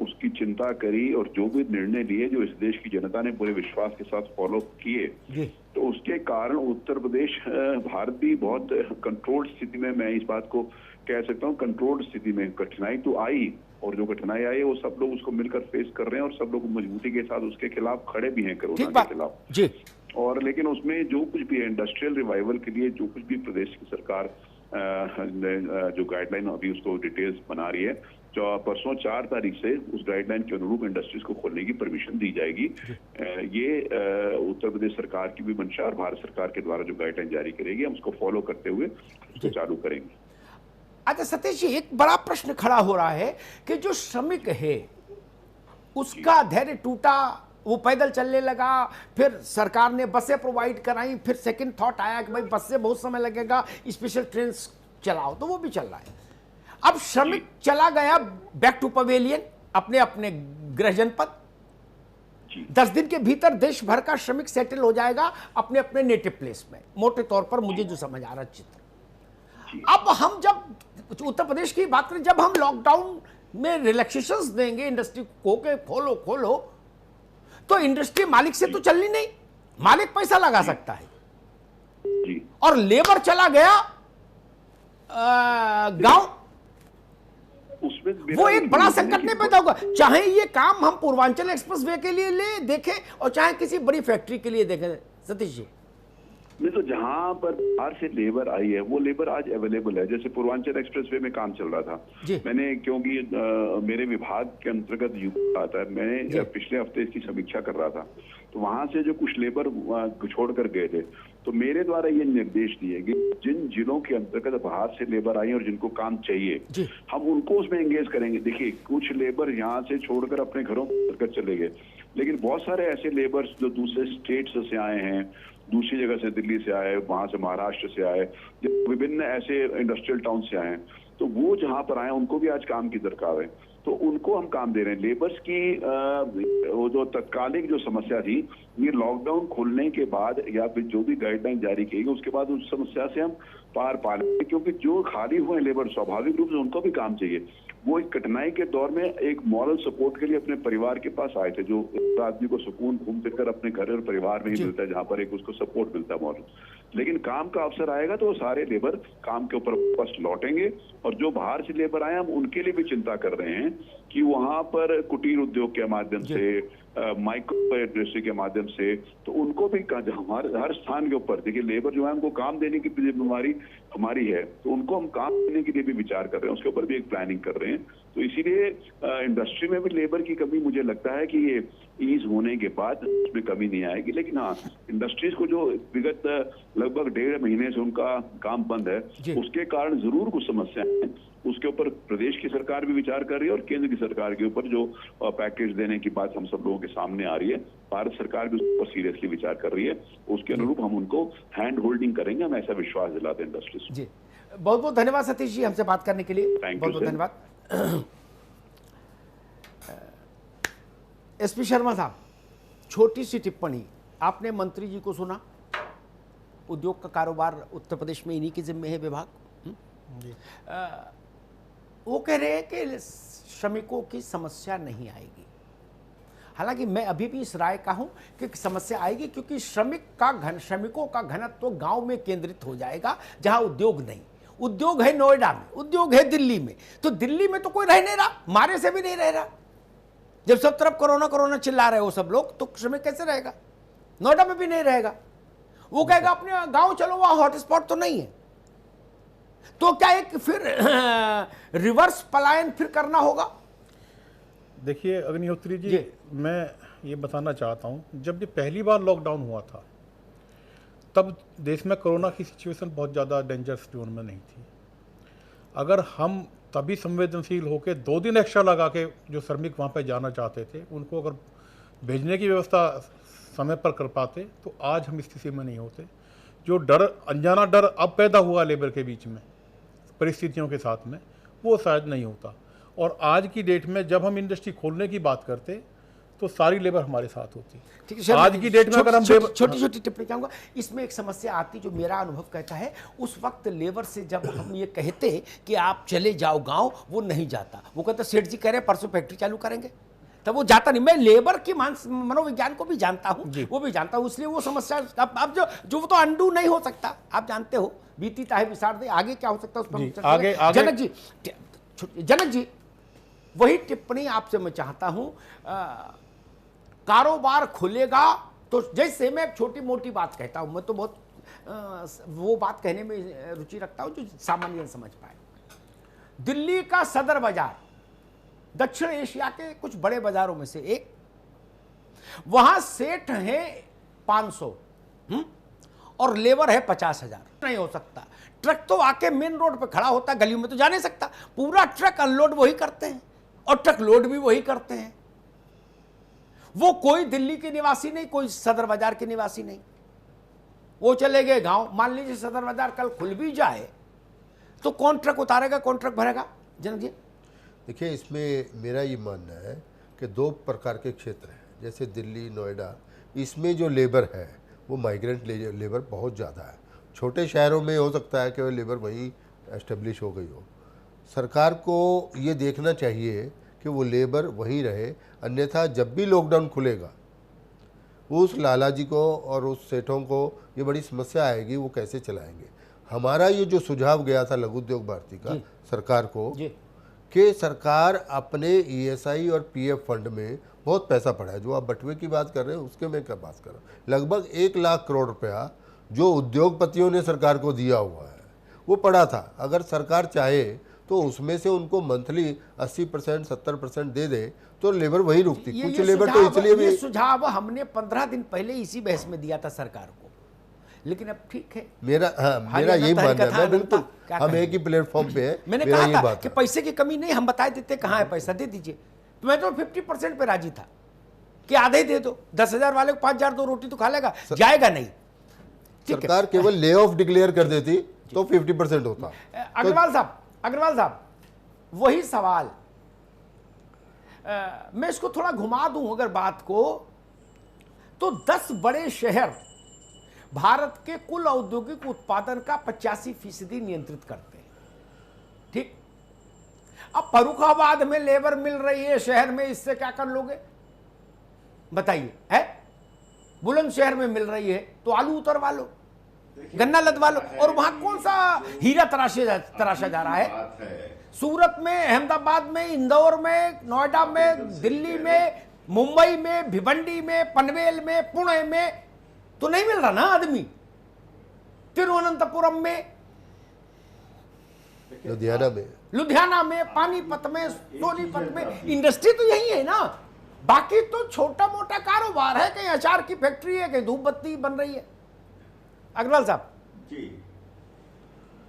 उसकी चिंता करी और जो भी निर्णय लिए जो इस देश की जनता ने पूरे विश्वास के साथ फॉलो किए, तो उसके कारण उत्तर प्रदेश भारत भी बहुत कंट्रोल्ड स्थिति में, मैं इस बात को कह सकता हूँ, कंट्रोल्ड स्थिति में। कठिनाई तो आई और जो कठिनाई आई वो सब लोग उसको मिलकर फेस कर रहे हैं और सब लोग मजबूती के साथ उसके खिलाफ खड़े भी हैं, कोरोना के खिलाफ। और लेकिन उसमें जो कुछ भी इंडस्ट्रियल रिवाइवल के लिए जो कुछ भी प्रदेश की सरकार जो गाइडलाइन अभी उसको डिटेल्स बना रही है, जो परसों 4 तारीख से उस गाइडलाइन के अनुरूप इंडस्ट्रीज को खोलने की परमिशन दी जाएगी। ये उत्तर प्रदेश सरकार की भी मंशा और भारत सरकार के द्वारा जो गाइडलाइन जारी करेगी हम उसको फॉलो करते हुए उसको चालू करेंगे। अच्छा सतीश जी, एक बड़ा प्रश्न खड़ा हो रहा है कि जो श्रमिक है उसका धैर्य टूटा, वो पैदल चलने लगा, फिर सरकार ने बसें प्रोवाइड कराई, फिर सेकंड थॉट आया कि भाई बस से बहुत समय लगेगा, स्पेशल ट्रेन चलाओ, तो वो भी चल रहा है। अब श्रमिक चला गया बैक टू पवेलियन, अपने अपने गृह जनपद। 10 दिन के भीतर देश भर का श्रमिक सेटल हो जाएगा अपने अपने नेटिव प्लेस में, मोटे तौर पर मुझे जो समझ आ रहा चित्र। अब हम जब उत्तर प्रदेश की बात करें, जब हम लॉकडाउन में रिलैक्सेशंस देंगे इंडस्ट्री को के खोलो, तो इंडस्ट्री मालिक से तो चलनी नहीं, मालिक पैसा लगा सकता है और लेबर चला गया गांव, वो एक बड़ा संकट नहीं पैदा होगा। चाहे ये काम हम पूर्वांचल एक्सप्रेसवे के लिए ले देखें और चाहे किसी बड़ी फैक्ट्री के लिए देखें। सतीश जी, नहीं तो जहां पर बाहर से लेबर आई है वो लेबर आज अवेलेबल है। जैसे पूर्वांचल एक्सप्रेसवे में काम चल रहा था, मैंने क्योंकि मेरे विभाग के अंतर्गत यूपी आता है, मैंने पिछले हफ्ते इसकी समीक्षा कर रहा था, तो वहां से जो कुछ लेबर छोड़कर गए थे, तो मेरे द्वारा ये निर्देश दिए कि जिन जिलों के अंतर्गत बाहर से लेबर आई और जिनको काम चाहिए हम उनको उसमें एंगेज करेंगे। देखिए, कुछ लेबर यहाँ से छोड़कर अपने घरों में चले गए, लेकिन बहुत सारे ऐसे लेबर्स जो दूसरे स्टेट्स से आए हैं, दूसरी जगह से, दिल्ली से आए, वहां से महाराष्ट्र से आए, विभिन्न ऐसे इंडस्ट्रियल टाउन से आए, तो वो जहां पर आए उनको भी आज काम की दरकार है, तो उनको हम काम दे रहे हैं। लेबर्स की वो जो तत्कालिक जो समस्या थी, ये लॉकडाउन खोलने के बाद या फिर जो भी गाइडलाइन जारी की गई उसके बाद उस समस्या से हम पार पा लेंगे, क्योंकि जो खाली हुए लेबर स्वाभाविक रूप से उनको भी काम चाहिए। वो एक कठिनाई के दौर में एक मॉरल सपोर्ट के लिए अपने परिवार के पास आए थे, जो आदमी को सुकून घूम फिर कर अपने घर और परिवार में ही मिलता है, जहाँ पर एक उसको सपोर्ट मिलता है मॉरल। लेकिन काम का अवसर आएगा तो वो सारे लेबर काम के ऊपर वापस लौटेंगे, और जो बाहर से लेबर आए हम उनके लिए भी चिंता कर रहे हैं कि वहां पर कुटीर उद्योग के माध्यम से, माइक्रो इंडस्ट्री के माध्यम से, तो उनको भी हमारे हर स्थान के ऊपर, देखिए लेबर जो है हमको काम देने की जिम्मेवारी हमारी है, तो उनको हम काम देने के लिए भी विचार कर रहे हैं, उसके ऊपर भी एक प्लानिंग कर रहे हैं। तो इसीलिए इंडस्ट्री में भी लेबर की कमी मुझे लगता है कि ये ईज होने के बाद उसमें कमी नहीं आएगी। लेकिन हाँ, इंडस्ट्रीज को जो विगत लगभग 1.5 महीने से उनका काम बंद है, उसके कारण जरूर कुछ समस्या है, उसके ऊपर प्रदेश की सरकार भी विचार कर रही है और केंद्र की सरकार के ऊपर जो पैकेज देने की बात हम सब लोगों के सामने आ रही है, भारत सरकार भी उस पर सीरियसली विचार कर रही है। उसके अनुरूप हम उनको हैंड होल्डिंग करेंगे, हम ऐसा विश्वास दिलाते हैं इंडस्ट्रीज। जी, बहुत बहुत धन्यवाद सतीश जी हमसे बात करने के लिए, बहुत बहुत धन्यवाद। एसपी शर्मा साहब, छोटी सी टिप्पणी, आपने मंत्री जी को सुना, उद्योग का कारोबार उत्तर प्रदेश में इन्हीं के जिम्मे है विभाग। वो कह रहे हैं कि श्रमिकों की समस्या नहीं आएगी। हालांकि मैं अभी भी इस राय का हूं कि समस्या आएगी, क्योंकि श्रमिकों का घनत्व गांव में केंद्रित हो जाएगा, जहां उद्योग नहीं। उद्योग है नोएडा में, उद्योग है दिल्ली में, तो दिल्ली में तो कोई रह नहीं रहा, मारे से भी नहीं रह रहा। जब सब तरफ कोरोना चिल्ला रहे हो सब लोग, तो श्रमिक कैसे रहेगा? नोएडा में भी नहीं रहेगा। वो कहेगा अपने गांव चलो, वहां हॉटस्पॉट तो नहीं है। तो क्या एक फिर रिवर्स पलायन फिर करना होगा? देखिए अग्निहोत्री जी, मैं ये बताना चाहता हूँ, जब ये पहली बार लॉकडाउन हुआ था तब देश में कोरोना की सिचुएशन बहुत ज़्यादा डेंजरस जोन में नहीं थी। अगर हम तभी संवेदनशील होकर 2 दिन एक्स्ट्रा लगा के जो श्रमिक वहाँ पे जाना चाहते थे, उनको अगर भेजने की व्यवस्था समय पर कर पाते तो आज हम इस स्थिति में नहीं होते। जो डर, अनजाना डर अब पैदा हुआ लेबर के बीच में परिस्थितियों के साथ में, वो शायद नहीं होता। और आज की डेट में जब हम इंडस्ट्री खोलने की बात करते तो सारी लेबर हमारे साथ होती। ठीक है, आज की डेट में अगर हम छोटी छोटी टिप्पणी चाहूंगा, इसमें एक समस्या आती जो मेरा अनुभव कहता है, उस वक्त लेबर से जब हम ये कहते कि आप चले जाओ गांव, वो नहीं जाता। वो कहता सेठ जी कह रहे हैं परसों फैक्ट्री चालू करेंगे, तब वो जाता नहीं। मैं लेबर की मनोविज्ञान को भी जानता हूं, वो भी जानता हूं, इसलिए वो समस्या अब जो तो अंडू नहीं हो सकता, आप जानते हो, बीती ताहे विसार दे, आगे क्या हो सकता है उस पर आगे जनक जी वही टिप्पणी आपसे मैं चाहता हूं। कारोबार खुलेगा तो, जैसे मैं एक छोटी मोटी बात कहता हूं, मैं तो बहुत वो बात कहने में रुचि रखता हूं जो सामान्य समझ पाए। दिल्ली का सदर बाजार दक्षिण एशिया के कुछ बड़े बाजारों में से एक, वहां सेठ है 500 और लेबर है 50,000। नहीं हो सकता। ट्रक तो आके मेन रोड पे खड़ा होता, गलियों में तो जा नहीं सकता। पूरा ट्रक अनलोड वही करते हैं और ट्रक लोड भी वही करते हैं। वो कोई दिल्ली के निवासी नहीं, कोई सदर बाजार के निवासी नहीं। वो चले गए गांव। मान लीजिए सदर बाजार कल खुल भी जाए तो कौन ट्रक उतारेगा, कौन ट्रक भरेगा? जनक जी देखिए, इसमें मेरा ये मानना है कि दो प्रकार के क्षेत्र हैं, जैसे दिल्ली, नोएडा, इसमें जो लेबर है वो माइग्रेंट लेबर बहुत ज़्यादा है। छोटे शहरों में हो सकता है कि वो लेबर वहीं एस्टेब्लिश हो गई हो। सरकार को ये देखना चाहिए कि वो लेबर वहीं रहे, अन्यथा जब भी लॉकडाउन खुलेगा उस लाला जी को और उस सेठों को ये बड़ी समस्या आएगी, वो कैसे चलाएंगे। हमारा ये जो सुझाव गया था लघु उद्योग भारती का सरकार को कि सरकार अपने ईएसआई और पीएफ फंड में बहुत पैसा पड़ा है। जो आप बटुए की बात कर रहे हैं उसके मैं क्या बात कर रहा हूँ, लगभग 1 लाख करोड़ रुपया जो उद्योगपतियों ने सरकार को दिया हुआ है वो पड़ा था। अगर सरकार चाहे तो उसमें से उनको मंथली 80% 70% दे दे तो लेबर वही रुकती। कुछ लेबर तो इसलिए भी सुझाव हमने 15 दिन पहले इसी बहस में दिया था सरकार को, लेकिन अब ठीक है। मेरा यही मानना है, मैं बिल्कुल हम एक ही प्लेटफॉर्म पे है। मैंने कहा था कि पैसे की कमी नहीं, हम बता देते कहाँ है पैसा, दे दीजिए। तो मैं तो 50% पे राजी था कि आधे ही दे दो। 10,000 वाले को 5,000 दो रोटी तो खा लेगा, जाएगा नहीं। सरकार केवल ले ऑफ डिक्लेयर कर देती तो 50% होता। अग्रवाल साहब वही सवाल, मैं इसको थोड़ा घुमा दूं अगर बात को, तो 10 बड़े शहर भारत के कुल औद्योगिक उत्पादन का 85% नियंत्रित करते हैं। ठीक, अब फर्रुखाबाद में लेबर मिल रही है शहर में, इससे क्या कर लोगे बताइए? है बुलंदशहर में मिल रही है तो आलू उतरवा लो, गन्ना लदवा लो। और वहां कौन सा हीरा तराशा जा रहा है? सूरत में, अहमदाबाद में, इंदौर में, नोएडा में, दिल्ली में, मुंबई में, भिवंडी में, पनवेल में, पुणे में तो नहीं मिल रहा ना आदमी। तिरुवनंतपुरम में, लुधियाना में, पानीपत में, सोनीपत में इंडस्ट्री तो यही है ना। बाकी तो छोटा मोटा कारोबार है, कहीं अचार की फैक्ट्री है, कहीं धूप बत्ती बन रही है। अग्रवाल साहब जी,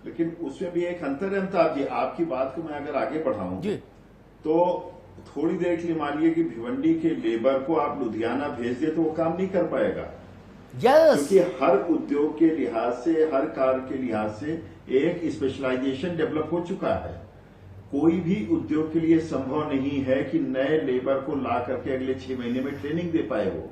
लेकिन उसमें भी एक अंतर है अमिताभ जी। आपकी बात को मैं अगर आगे बढ़ाऊं जी, तो थोड़ी देर के लिए मान लीजिए कि भिवंडी के लेबर को आप लुधियाना भेज दे तो वो काम नहीं कर पाएगा। क्योंकि हर उद्योग के लिहाज से, हर कार्य के लिहाज से एक स्पेशलाइजेशन डेवलप हो चुका है। कोई भी उद्योग के लिए संभव नहीं है कि नए लेबर को ला करके अगले 6 महीने में ट्रेनिंग दे पाए वो।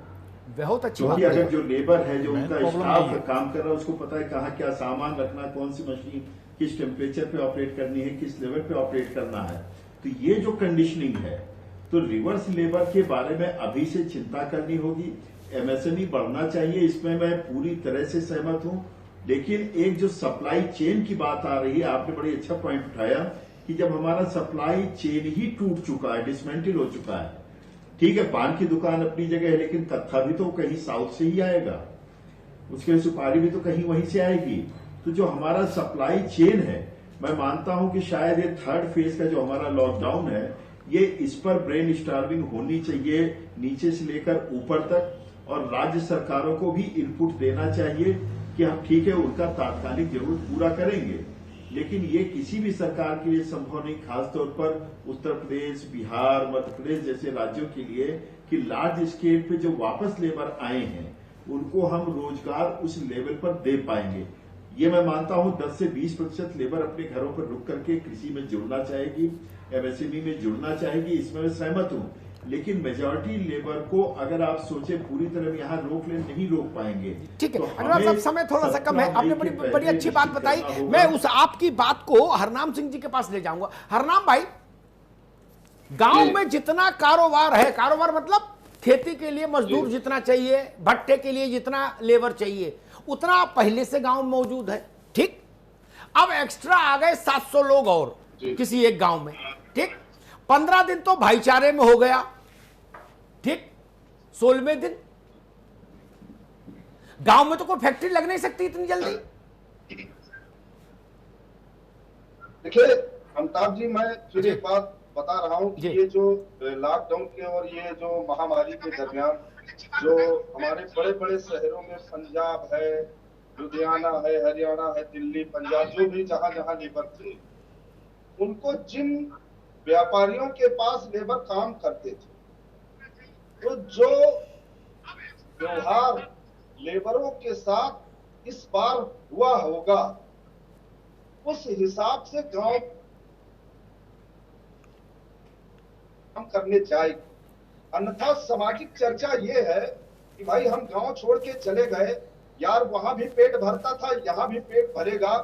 बहुत अच्छी बात है। अगर जो लेबर है, जो उनका स्टाफ काम कर रहा है, उसको पता है कहाँ क्या सामान रखना, कौन सी मशीन किस टेम्परेचर पे ऑपरेट करनी है, किस लेवल पे ऑपरेट करना है, तो ये जो कंडीशनिंग है, तो रिवर्स लेबर के बारे में अभी से चिंता करनी होगी। एमएसएमई बढ़ना चाहिए, इसमें मैं पूरी तरह से सहमत हूं। लेकिन एक जो सप्लाई चेन की बात आ रही है, आपने बड़ी अच्छा पॉइंट उठाया कि जब हमारा सप्लाई चेन ही टूट चुका है, डिसमेंटल हो चुका है। ठीक है, पान की दुकान अपनी जगह है, लेकिन तत्था भी तो कहीं साउथ से ही आएगा, उसके सुपारी भी तो कहीं वहीं से आएगी। तो जो हमारा सप्लाई चेन है, मैं मानता हूं कि शायद ये 3rd फेज का जो हमारा लॉकडाउन है, ये इस पर ब्रेन स्टार्विंग होनी चाहिए नीचे से लेकर ऊपर तक, और राज्य सरकारों को भी इनपुट देना चाहिए कि हम ठीक है उनका तात्कालिक जरूरत पूरा करेंगे। लेकिन ये किसी भी सरकार के लिए संभव नहीं, खासतौर पर उत्तर प्रदेश, बिहार, मध्य प्रदेश जैसे राज्यों के लिए, कि लार्ज स्केल पे जो वापस लेबर आए हैं उनको हम रोजगार उस लेवल पर दे पाएंगे। ये मैं मानता हूं 10 से 20% लेबर अपने घरों पर रुक करके कृषि में जुड़ना चाहेगी, एमएसएमई में जुड़ना चाहेगी, इसमें मैं सहमत हूं। लेकिन मेजॉरिटी लेबर को अगर आप सोचे पूरी तरह यहाँ रोक ले, नहीं रोक पाएंगे। ठीक है, तो अनुराग साहब समय थोड़ा सा कम है, आपने बड़ी अच्छी बात बताई। मैं उस आपकी बात को हरनाम सिंह जी के पास ले जाऊंगा। हरनाम भाई, गांव में जितना कारोबार है, कारोबार मतलब खेती के लिए मजदूर जितना चाहिए, भट्टे के लिए जितना लेबर चाहिए, उतना पहले से गांव में मौजूद है। ठीक, अब एक्स्ट्रा आ गए 700 लोग और किसी एक गांव में। ठीक, 15 दिन तो भाईचारे में हो गया। ठीक, 16वें दिन गांव में तो कोई फैक्ट्री लग नहीं सकती इतनी जल्दी। देखिए अमिताभ जी, मैं फिर एक बात बता रहा हूं कि ये जो लॉकडाउन के और ये जो महामारी के दरमियान जो हमारे बड़े बड़े शहरों में पंजाब है, लुधियाना है, हरियाणा है, दिल्ली, पंजाब, जो भी जहां जहां लेबर थे, उनको जिन व्यापारियों के पास लेबर काम करते थे, तो जो व्यवहार लेबरों के साथ इस बार हुआ होगा, उस हिसाब से गांव काम करने जाएगी। अन्यथा सामाजिक चर्चा ये है कि भाई हम गांव छोड़ के चले गए यार, वहां भी पेट भरता था, यहाँ भी पेट भरेगा,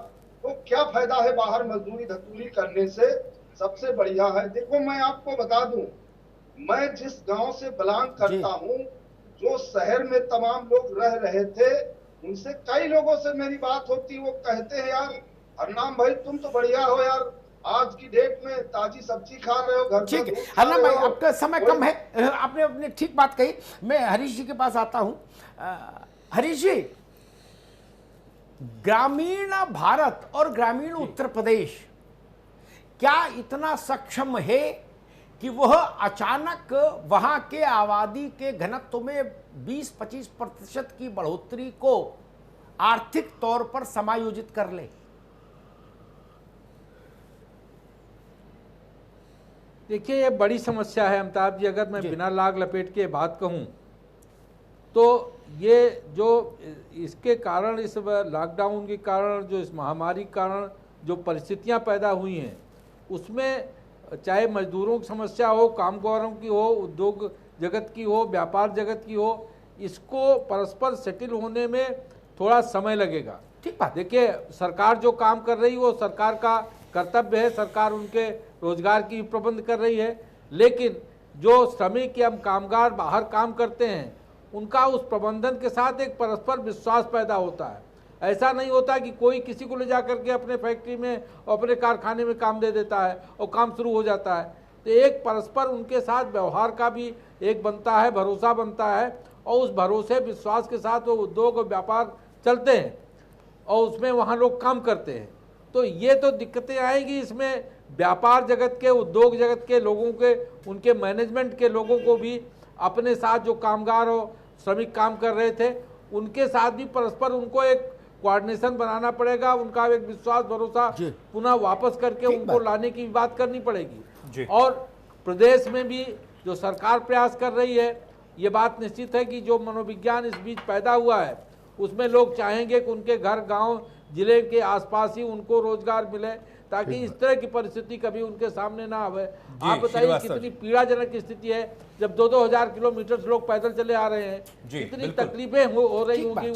तो क्या फायदा है बाहर मजदूरी धतूरी करने से? सबसे बढ़िया है। देखो मैं आपको बता दूं, मैं जिस गांव से बिलोंग करता हूं, जो शहर में तमाम लोग रह रहे थे, उनसे कई लोगों से मेरी बात होती, वो कहते हैं यार हरनाम भाई तुम तो बढ़िया हो यार, आज की डेट में ताजी सब्जी खा रहे हो, घर पर ठीक है हरनाम भाई, आपका समय कम है, आपने अपने ठीक बात कही। मैं हरीश जी के पास आता हूं। हरीश जी, ग्रामीण भारत और ग्रामीण उत्तर प्रदेश क्या इतना सक्षम है कि वह अचानक वहां के आबादी के घनत्व में 20-25% की बढ़ोतरी को आर्थिक तौर पर समायोजित कर ले? देखिए, ये बड़ी समस्या है अमिताभ जी। अगर मैं बिना लाग लपेट के बात कहूं तो ये जो इसके कारण, इस लॉकडाउन के कारण, जो इस महामारी के कारण जो परिस्थितियां पैदा हुई हैं, उसमें चाहे मजदूरों की समस्या हो, कामगारों की हो, उद्योग जगत की हो, व्यापार जगत की हो, इसको परस्पर सेटिल होने में थोड़ा समय लगेगा। ठीक बात। देखिए, सरकार जो काम कर रही है वो सरकार का कर्तव्य है, सरकार उनके रोजगार की प्रबंध कर रही है, लेकिन जो श्रमिक या कामगार बाहर काम करते हैं, उनका उस प्रबंधन के साथ एक परस्पर विश्वास पैदा होता है। ऐसा नहीं होता कि कोई किसी को ले जा करके अपने फैक्ट्री में, अपने कारखाने में काम दे देता है और काम शुरू हो जाता है। तो एक परस्पर उनके साथ व्यवहार का भी एक बनता है, भरोसा बनता है, और उस भरोसे विश्वास के साथ वो उद्योग और व्यापार चलते हैं और उसमें वहाँ लोग काम करते हैं। तो ये तो दिक्कतें आएंगी इसमें। व्यापार जगत के, उद्योग जगत के लोगों के, उनके मैनेजमेंट के लोगों को भी अपने साथ जो कामगार और श्रमिक काम कर रहे थे, उनके साथ भी परस्पर उनको एक कोऑर्डिनेशन बनाना पड़ेगा, उनका एक विश्वास भरोसा पुनः वापस करके उनको लाने की बात करनी पड़ेगी। और प्रदेश में भी जो सरकार प्रयास कर रही है, ये बात निश्चित है कि जो मनोविज्ञान इस बीच पैदा हुआ है, उसमें लोग चाहेंगे कि उनके घर, गांव, जिले के आसपास ही उनको रोजगार मिले, ताकि इस तरह की परिस्थिति कभी उनके सामने ना आवे। आप बताइए कितनी पीड़ाजनक स्थिति है जब 2-2 हजार किलोमीटर लोग पैदल चले आ रहे हैं, कितनी तकलीफें हो रही होंगी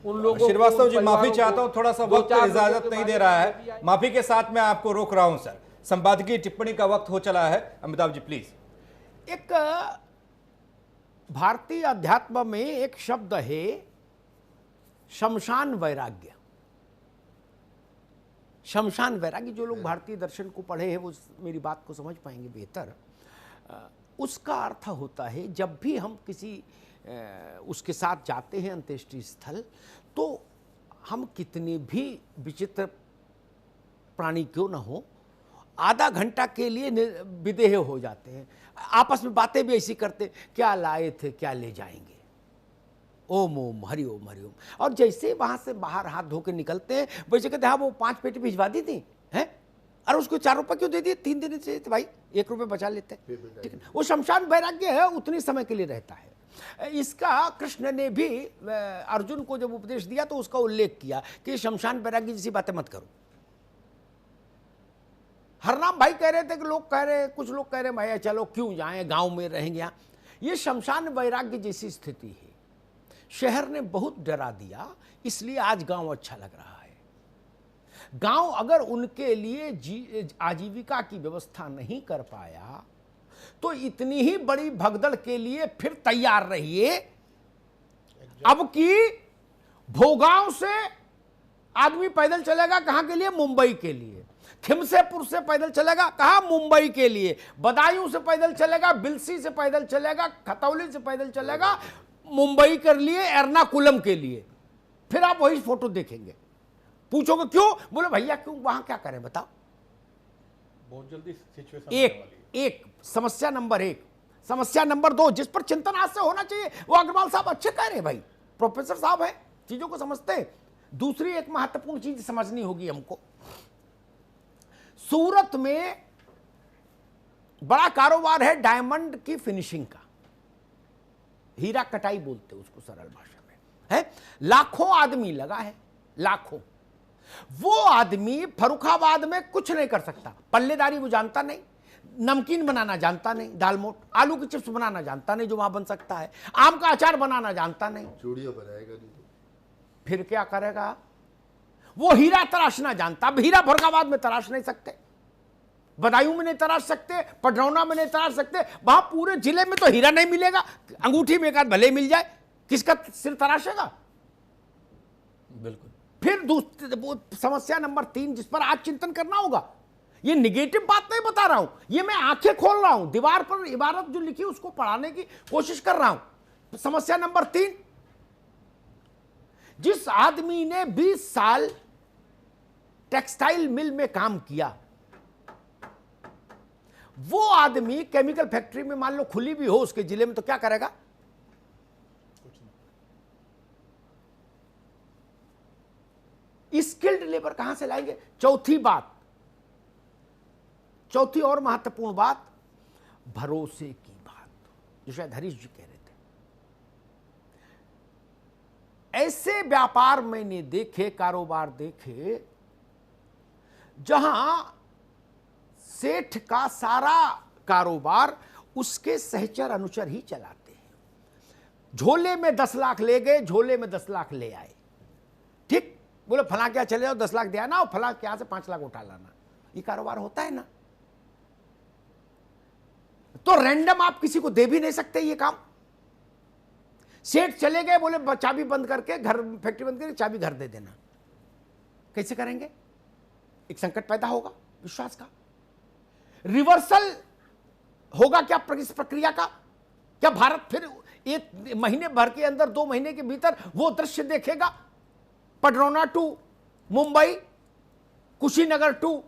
उन लोगों को। श्रीवास्तव जी, माफी चाहता हूं, थोड़ा सा वक्त इजाजत नहीं दे रहा है, माफी के साथ मैं आपको रोक रहा हूं सर। संपादकीय टिप्पणी का वक्त हो चला है। अमिताभ जी प्लीज। एक भारतीय अध्यात्म में एक शब्द है शमशान वैराग्य। शमशान वैराग्य, जो लोग भारतीय दर्शन को पढ़े हैं वो मेरी बात को समझ पाएंगे बेहतर। उसका अर्थ होता है जब भी हम किसी उसके साथ जाते हैं अंत्येष्टि स्थल, तो हम कितने भी विचित्र प्राणी क्यों ना हो, आधा घंटा के लिए विदेह हो जाते हैं। आपस में बातें भी ऐसी करते, क्या लाए थे, क्या ले जाएंगे, ओम ओम हरि ओम हरि ओम। और जैसे वहां से बाहर हाथ धो के निकलते हैं, वैसे कहते हाँ वो 5 पेटी भिजवा दी थी हैं, अरे उसको 4 रुपए क्यों दे दिए, 3 देने चाहिए थे भाई, 1 रुपये बचा लेते, ठीक है। वो शमशान वैराग्य है, उतनी समय के लिए रहता है। इसका कृष्ण ने भी अर्जुन को जब उपदेश दिया तो उसका उल्लेख किया कि शमशान वैराग्य जैसी बातें मत करो। हरनाम भाई कह रहे थे कि लोग कह रहे, कुछ लोग कह रहे भैया चलो क्यों जाएं, गांव में रहेंगे। यहाँ ये शमशान वैराग्य जैसी स्थिति है। शहर ने बहुत डरा दिया, इसलिए आज गांव अच्छा लग रहा है। गांव अगर उनके लिए आजीविका की व्यवस्था नहीं कर पाया तो इतनी ही बड़ी भगदड़ के लिए फिर तैयार रहिए। अब की भोगांव से आदमी पैदल चलेगा कहां के लिए, मुंबई के लिए। खिमसेपुर से पैदल चलेगा कहां, मुंबई के लिए। बदायूं से पैदल चलेगा, बिलसी से पैदल चलेगा, खतौली से पैदल चलेगा मुंबई के लिए, एर्नाकुलम के लिए। फिर आप वही फोटो देखेंगे, पूछोगे क्यों, बोले भैया क्यों, वहां क्या करें बताओ। बहुत जल्दी सिचुएशन एक समस्या नंबर 1। समस्या नंबर 2 जिस पर चिंतन आज से होना चाहिए, वो अग्रवाल साहब अच्छे कह रहे हैं भाई, प्रोफेसर साहब है, चीजों को समझते हैं। दूसरी एक महत्वपूर्ण चीज समझनी होगी हमको, सूरत में बड़ा कारोबार है डायमंड की फिनिशिंग का, हीरा कटाई बोलते हैं उसको सरल भाषा में, है। लाखों आदमी लगा है, लाखों। वो आदमी फर्रुखाबाद में कुछ नहीं कर सकता, पल्लेदारी वो जानता नहीं, नमकीन बनाना जानता नहीं, दालमोट, आलू की चिप्स बनाना जानता नहीं जो वहां बन सकता है, आम का अचार बनाना जानता नहीं, चूड़ियां बनाएगा नहीं तो फिर क्या करेगा। वो हीरा तराशना जानता, अब हीरा फर्रुखाबाद में तराश नहीं सकते, बदायूं में नहीं तराश सकते, पडरौना में नहीं तराश सकते, वहां पूरे जिले में तो हीरा नहीं मिलेगा। अंगूठी में एक आध भले मिल जाए, किसका सिर तराशेगा। बिल्कुल। फिर समस्या नंबर 3 जिस पर आज चिंतन करना होगा, ये निगेटिव बात नहीं बता रहा हूं, ये मैं आंखें खोल रहा हूं, दीवार पर इबारत जो लिखी उसको पढ़ाने की कोशिश कर रहा हूं। समस्या नंबर 3, जिस आदमी ने 20 साल टेक्सटाइल मिल में काम किया, वो आदमी केमिकल फैक्ट्री में मान लो खुली भी हो उसके जिले में, तो क्या करेगा। स्किल्ड लेबर कहां से लाएंगे। चौथी और महत्वपूर्ण बात, भरोसे की बात, जो शायद हरीश जी कह रहे थे। ऐसे व्यापार मैंने देखे, कारोबार देखे, जहां सेठ का सारा कारोबार उसके सहचर अनुचर ही चलाते हैं। झोले में 10 लाख ले गए, झोले में 10 लाख ले आए, ठीक, बोले फला क्या चले जाओ 10 लाख दिया ना, और फला क्या से 5 लाख उठा लाना। ये कारोबार होता है ना। तो रैंडम आप किसी को दे भी नहीं सकते ये काम। सेठ चले गए, बोले चाबी बंद करके, घर फैक्ट्री बंद करके चाबी घर दे देना, कैसे करेंगे। एक संकट पैदा होगा विश्वास का। रिवर्सल होगा क्या इस प्रक्रिया का। क्या भारत फिर 1 महीने भर के अंदर, 2 महीने के भीतर वो दृश्य देखेगा, Padrauna to Mumbai, Kushinagar to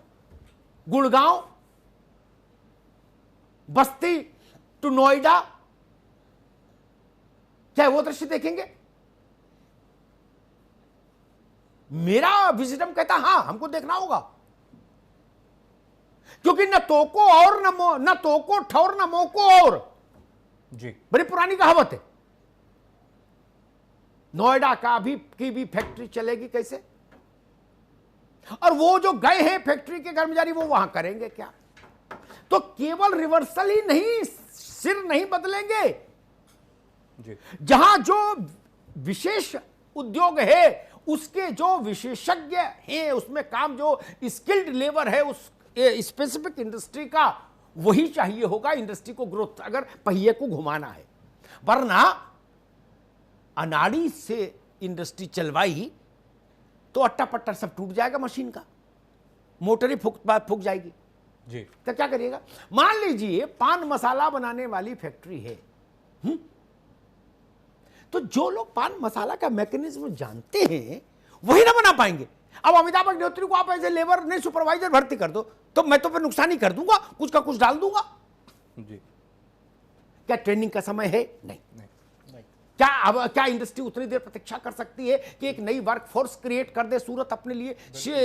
Gurgaon, Basti to Noida, क्या वो दृश्य देखेंगे। मेरा विजडम कहता हां हमको देखना होगा, क्योंकि न तो को और न तो को ठौर न मो को और जी, बड़ी पुरानी कहावत है। नोएडा की भी फैक्ट्री चलेगी कैसे, और वो जो गए हैं फैक्ट्री के कर्मचारी वो वहां करेंगे क्या। तो केवल रिवर्सल ही नहीं, सिर नहीं बदलेंगे जी। जहां जो विशेष उद्योग है उसके जो विशेषज्ञ हैं, उसमें काम जो स्किल्ड लेबर है, उस स्पेसिफिक इंडस्ट्री का वही चाहिए होगा इंडस्ट्री को ग्रोथ, अगर पहिए को घुमाना है। वरना अनाड़ी से इंडस्ट्री चलवाई तो अट्टा पट्टा सब टूट जाएगा, मशीन का मोटर ही फूक जाएगी जी। तो क्या करिएगा। मान लीजिए पान मसाला बनाने वाली फैक्ट्री है, तो जो लोग पान मसाला का मैकेनिज्म जानते हैं वही ना बना पाएंगे। अब अमिताभ अग्निहोत्री को आप ऐसे लेबर नहीं सुपरवाइजर भर्ती कर दो तो मैं तो फिर नुकसान ही कर दूंगा, कुछ का कुछ डाल दूंगा जी। क्या ट्रेनिंग का समय है? नहीं। क्या इंडस्ट्री उतनी देर प्रतीक्षा कर सकती है कि एक नई वर्कफोर्स क्रिएट कर दे सूरत अपने लिए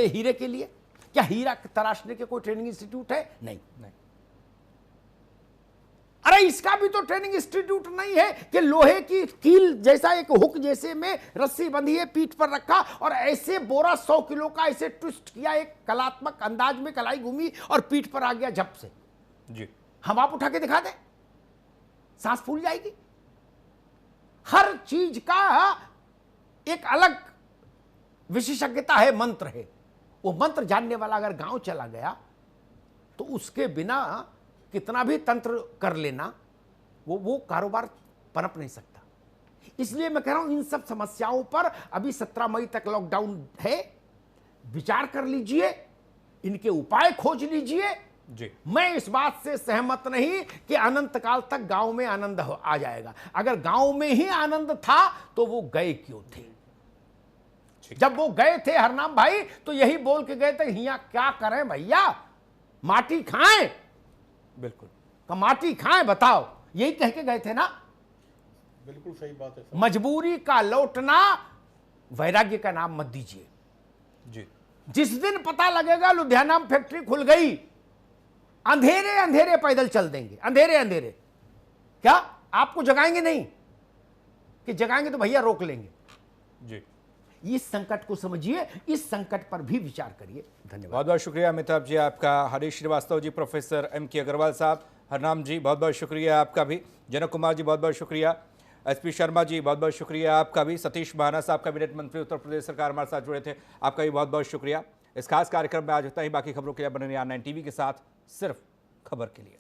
हीरे के लिए? क्या हीरा तराशने के कोई ट्रेनिंग इंस्टीट्यूट है? नहीं। अरे इसका भी तो ट्रेनिंग इंस्टीट्यूट नहीं है कि लोहे की कील जैसा एक हुक जैसे में रस्सी बंधी है, पीठ पर रखा और ऐसे बोरा 100 किलो का ऐसे ट्विस्ट किया, एक कलात्मक अंदाज में कलाई घूमी और पीठ पर आ गया झप से। जी, हम आप उठा के दिखा दें, सांस फूल जाएगी। हर चीज का एक अलग विशेषज्ञता है, मंत्र है। वो मंत्र जानने वाला अगर गांव चला गया तो उसके बिना कितना भी तंत्र कर लेना वो कारोबार पनप नहीं सकता। इसलिए मैं कह रहा हूं इन सब समस्याओं पर अभी 17 मई तक लॉकडाउन है, विचार कर लीजिए, इनके उपाय खोज लीजिए। जी, मैं इस बात से सहमत नहीं कि अनंत काल तक गांव में आनंद आ जाएगा। अगर गांव में ही आनंद था तो वो गए क्यों थे? जब वो गए थे हरनाम भाई तो यही बोल के गए थे, हिया क्या करें भैया, माटी खाएं। बिल्कुल, माटी खाएं, बताओ, यही कह के गए थे ना। बिल्कुल सही बात है। मजबूरी का लौटना वैराग्य का नाम मत दीजिए। जी, जिस दिन पता लगेगा लुधियाना में फैक्ट्री खुल गई, अंधेरे अंधेरे पैदल चल देंगे, अंधेरे अंधेरे। क्या आपको जगाएंगे? नहीं, कि जगाएंगे तो भैया रोक लेंगे। जी, इस संकट को समझिए, इस संकट पर भी विचार करिए। धन्यवाद। बहुत बहुत शुक्रिया अमिताभ जी आपका, हरीश श्रीवास्तव जी, प्रोफेसर M.K. अग्रवाल साहब, हरनाम जी बहुत बहुत शुक्रिया आपका भी, जनक कुमार जी बहुत बहुत शुक्रिया, SP शर्मा जी बहुत बहुत शुक्रिया आपका भी, सतीश महाना साहब कैबिनेट मंत्री उत्तर प्रदेश सरकार हमारे साथ जुड़े थे, आपका भी बहुत बहुत शुक्रिया। इस खास कार्यक्रम में आज होता ही, बाकी खबरों के लिए बने रहिए R9 TV के साथ, सिर्फ खबर के लिए।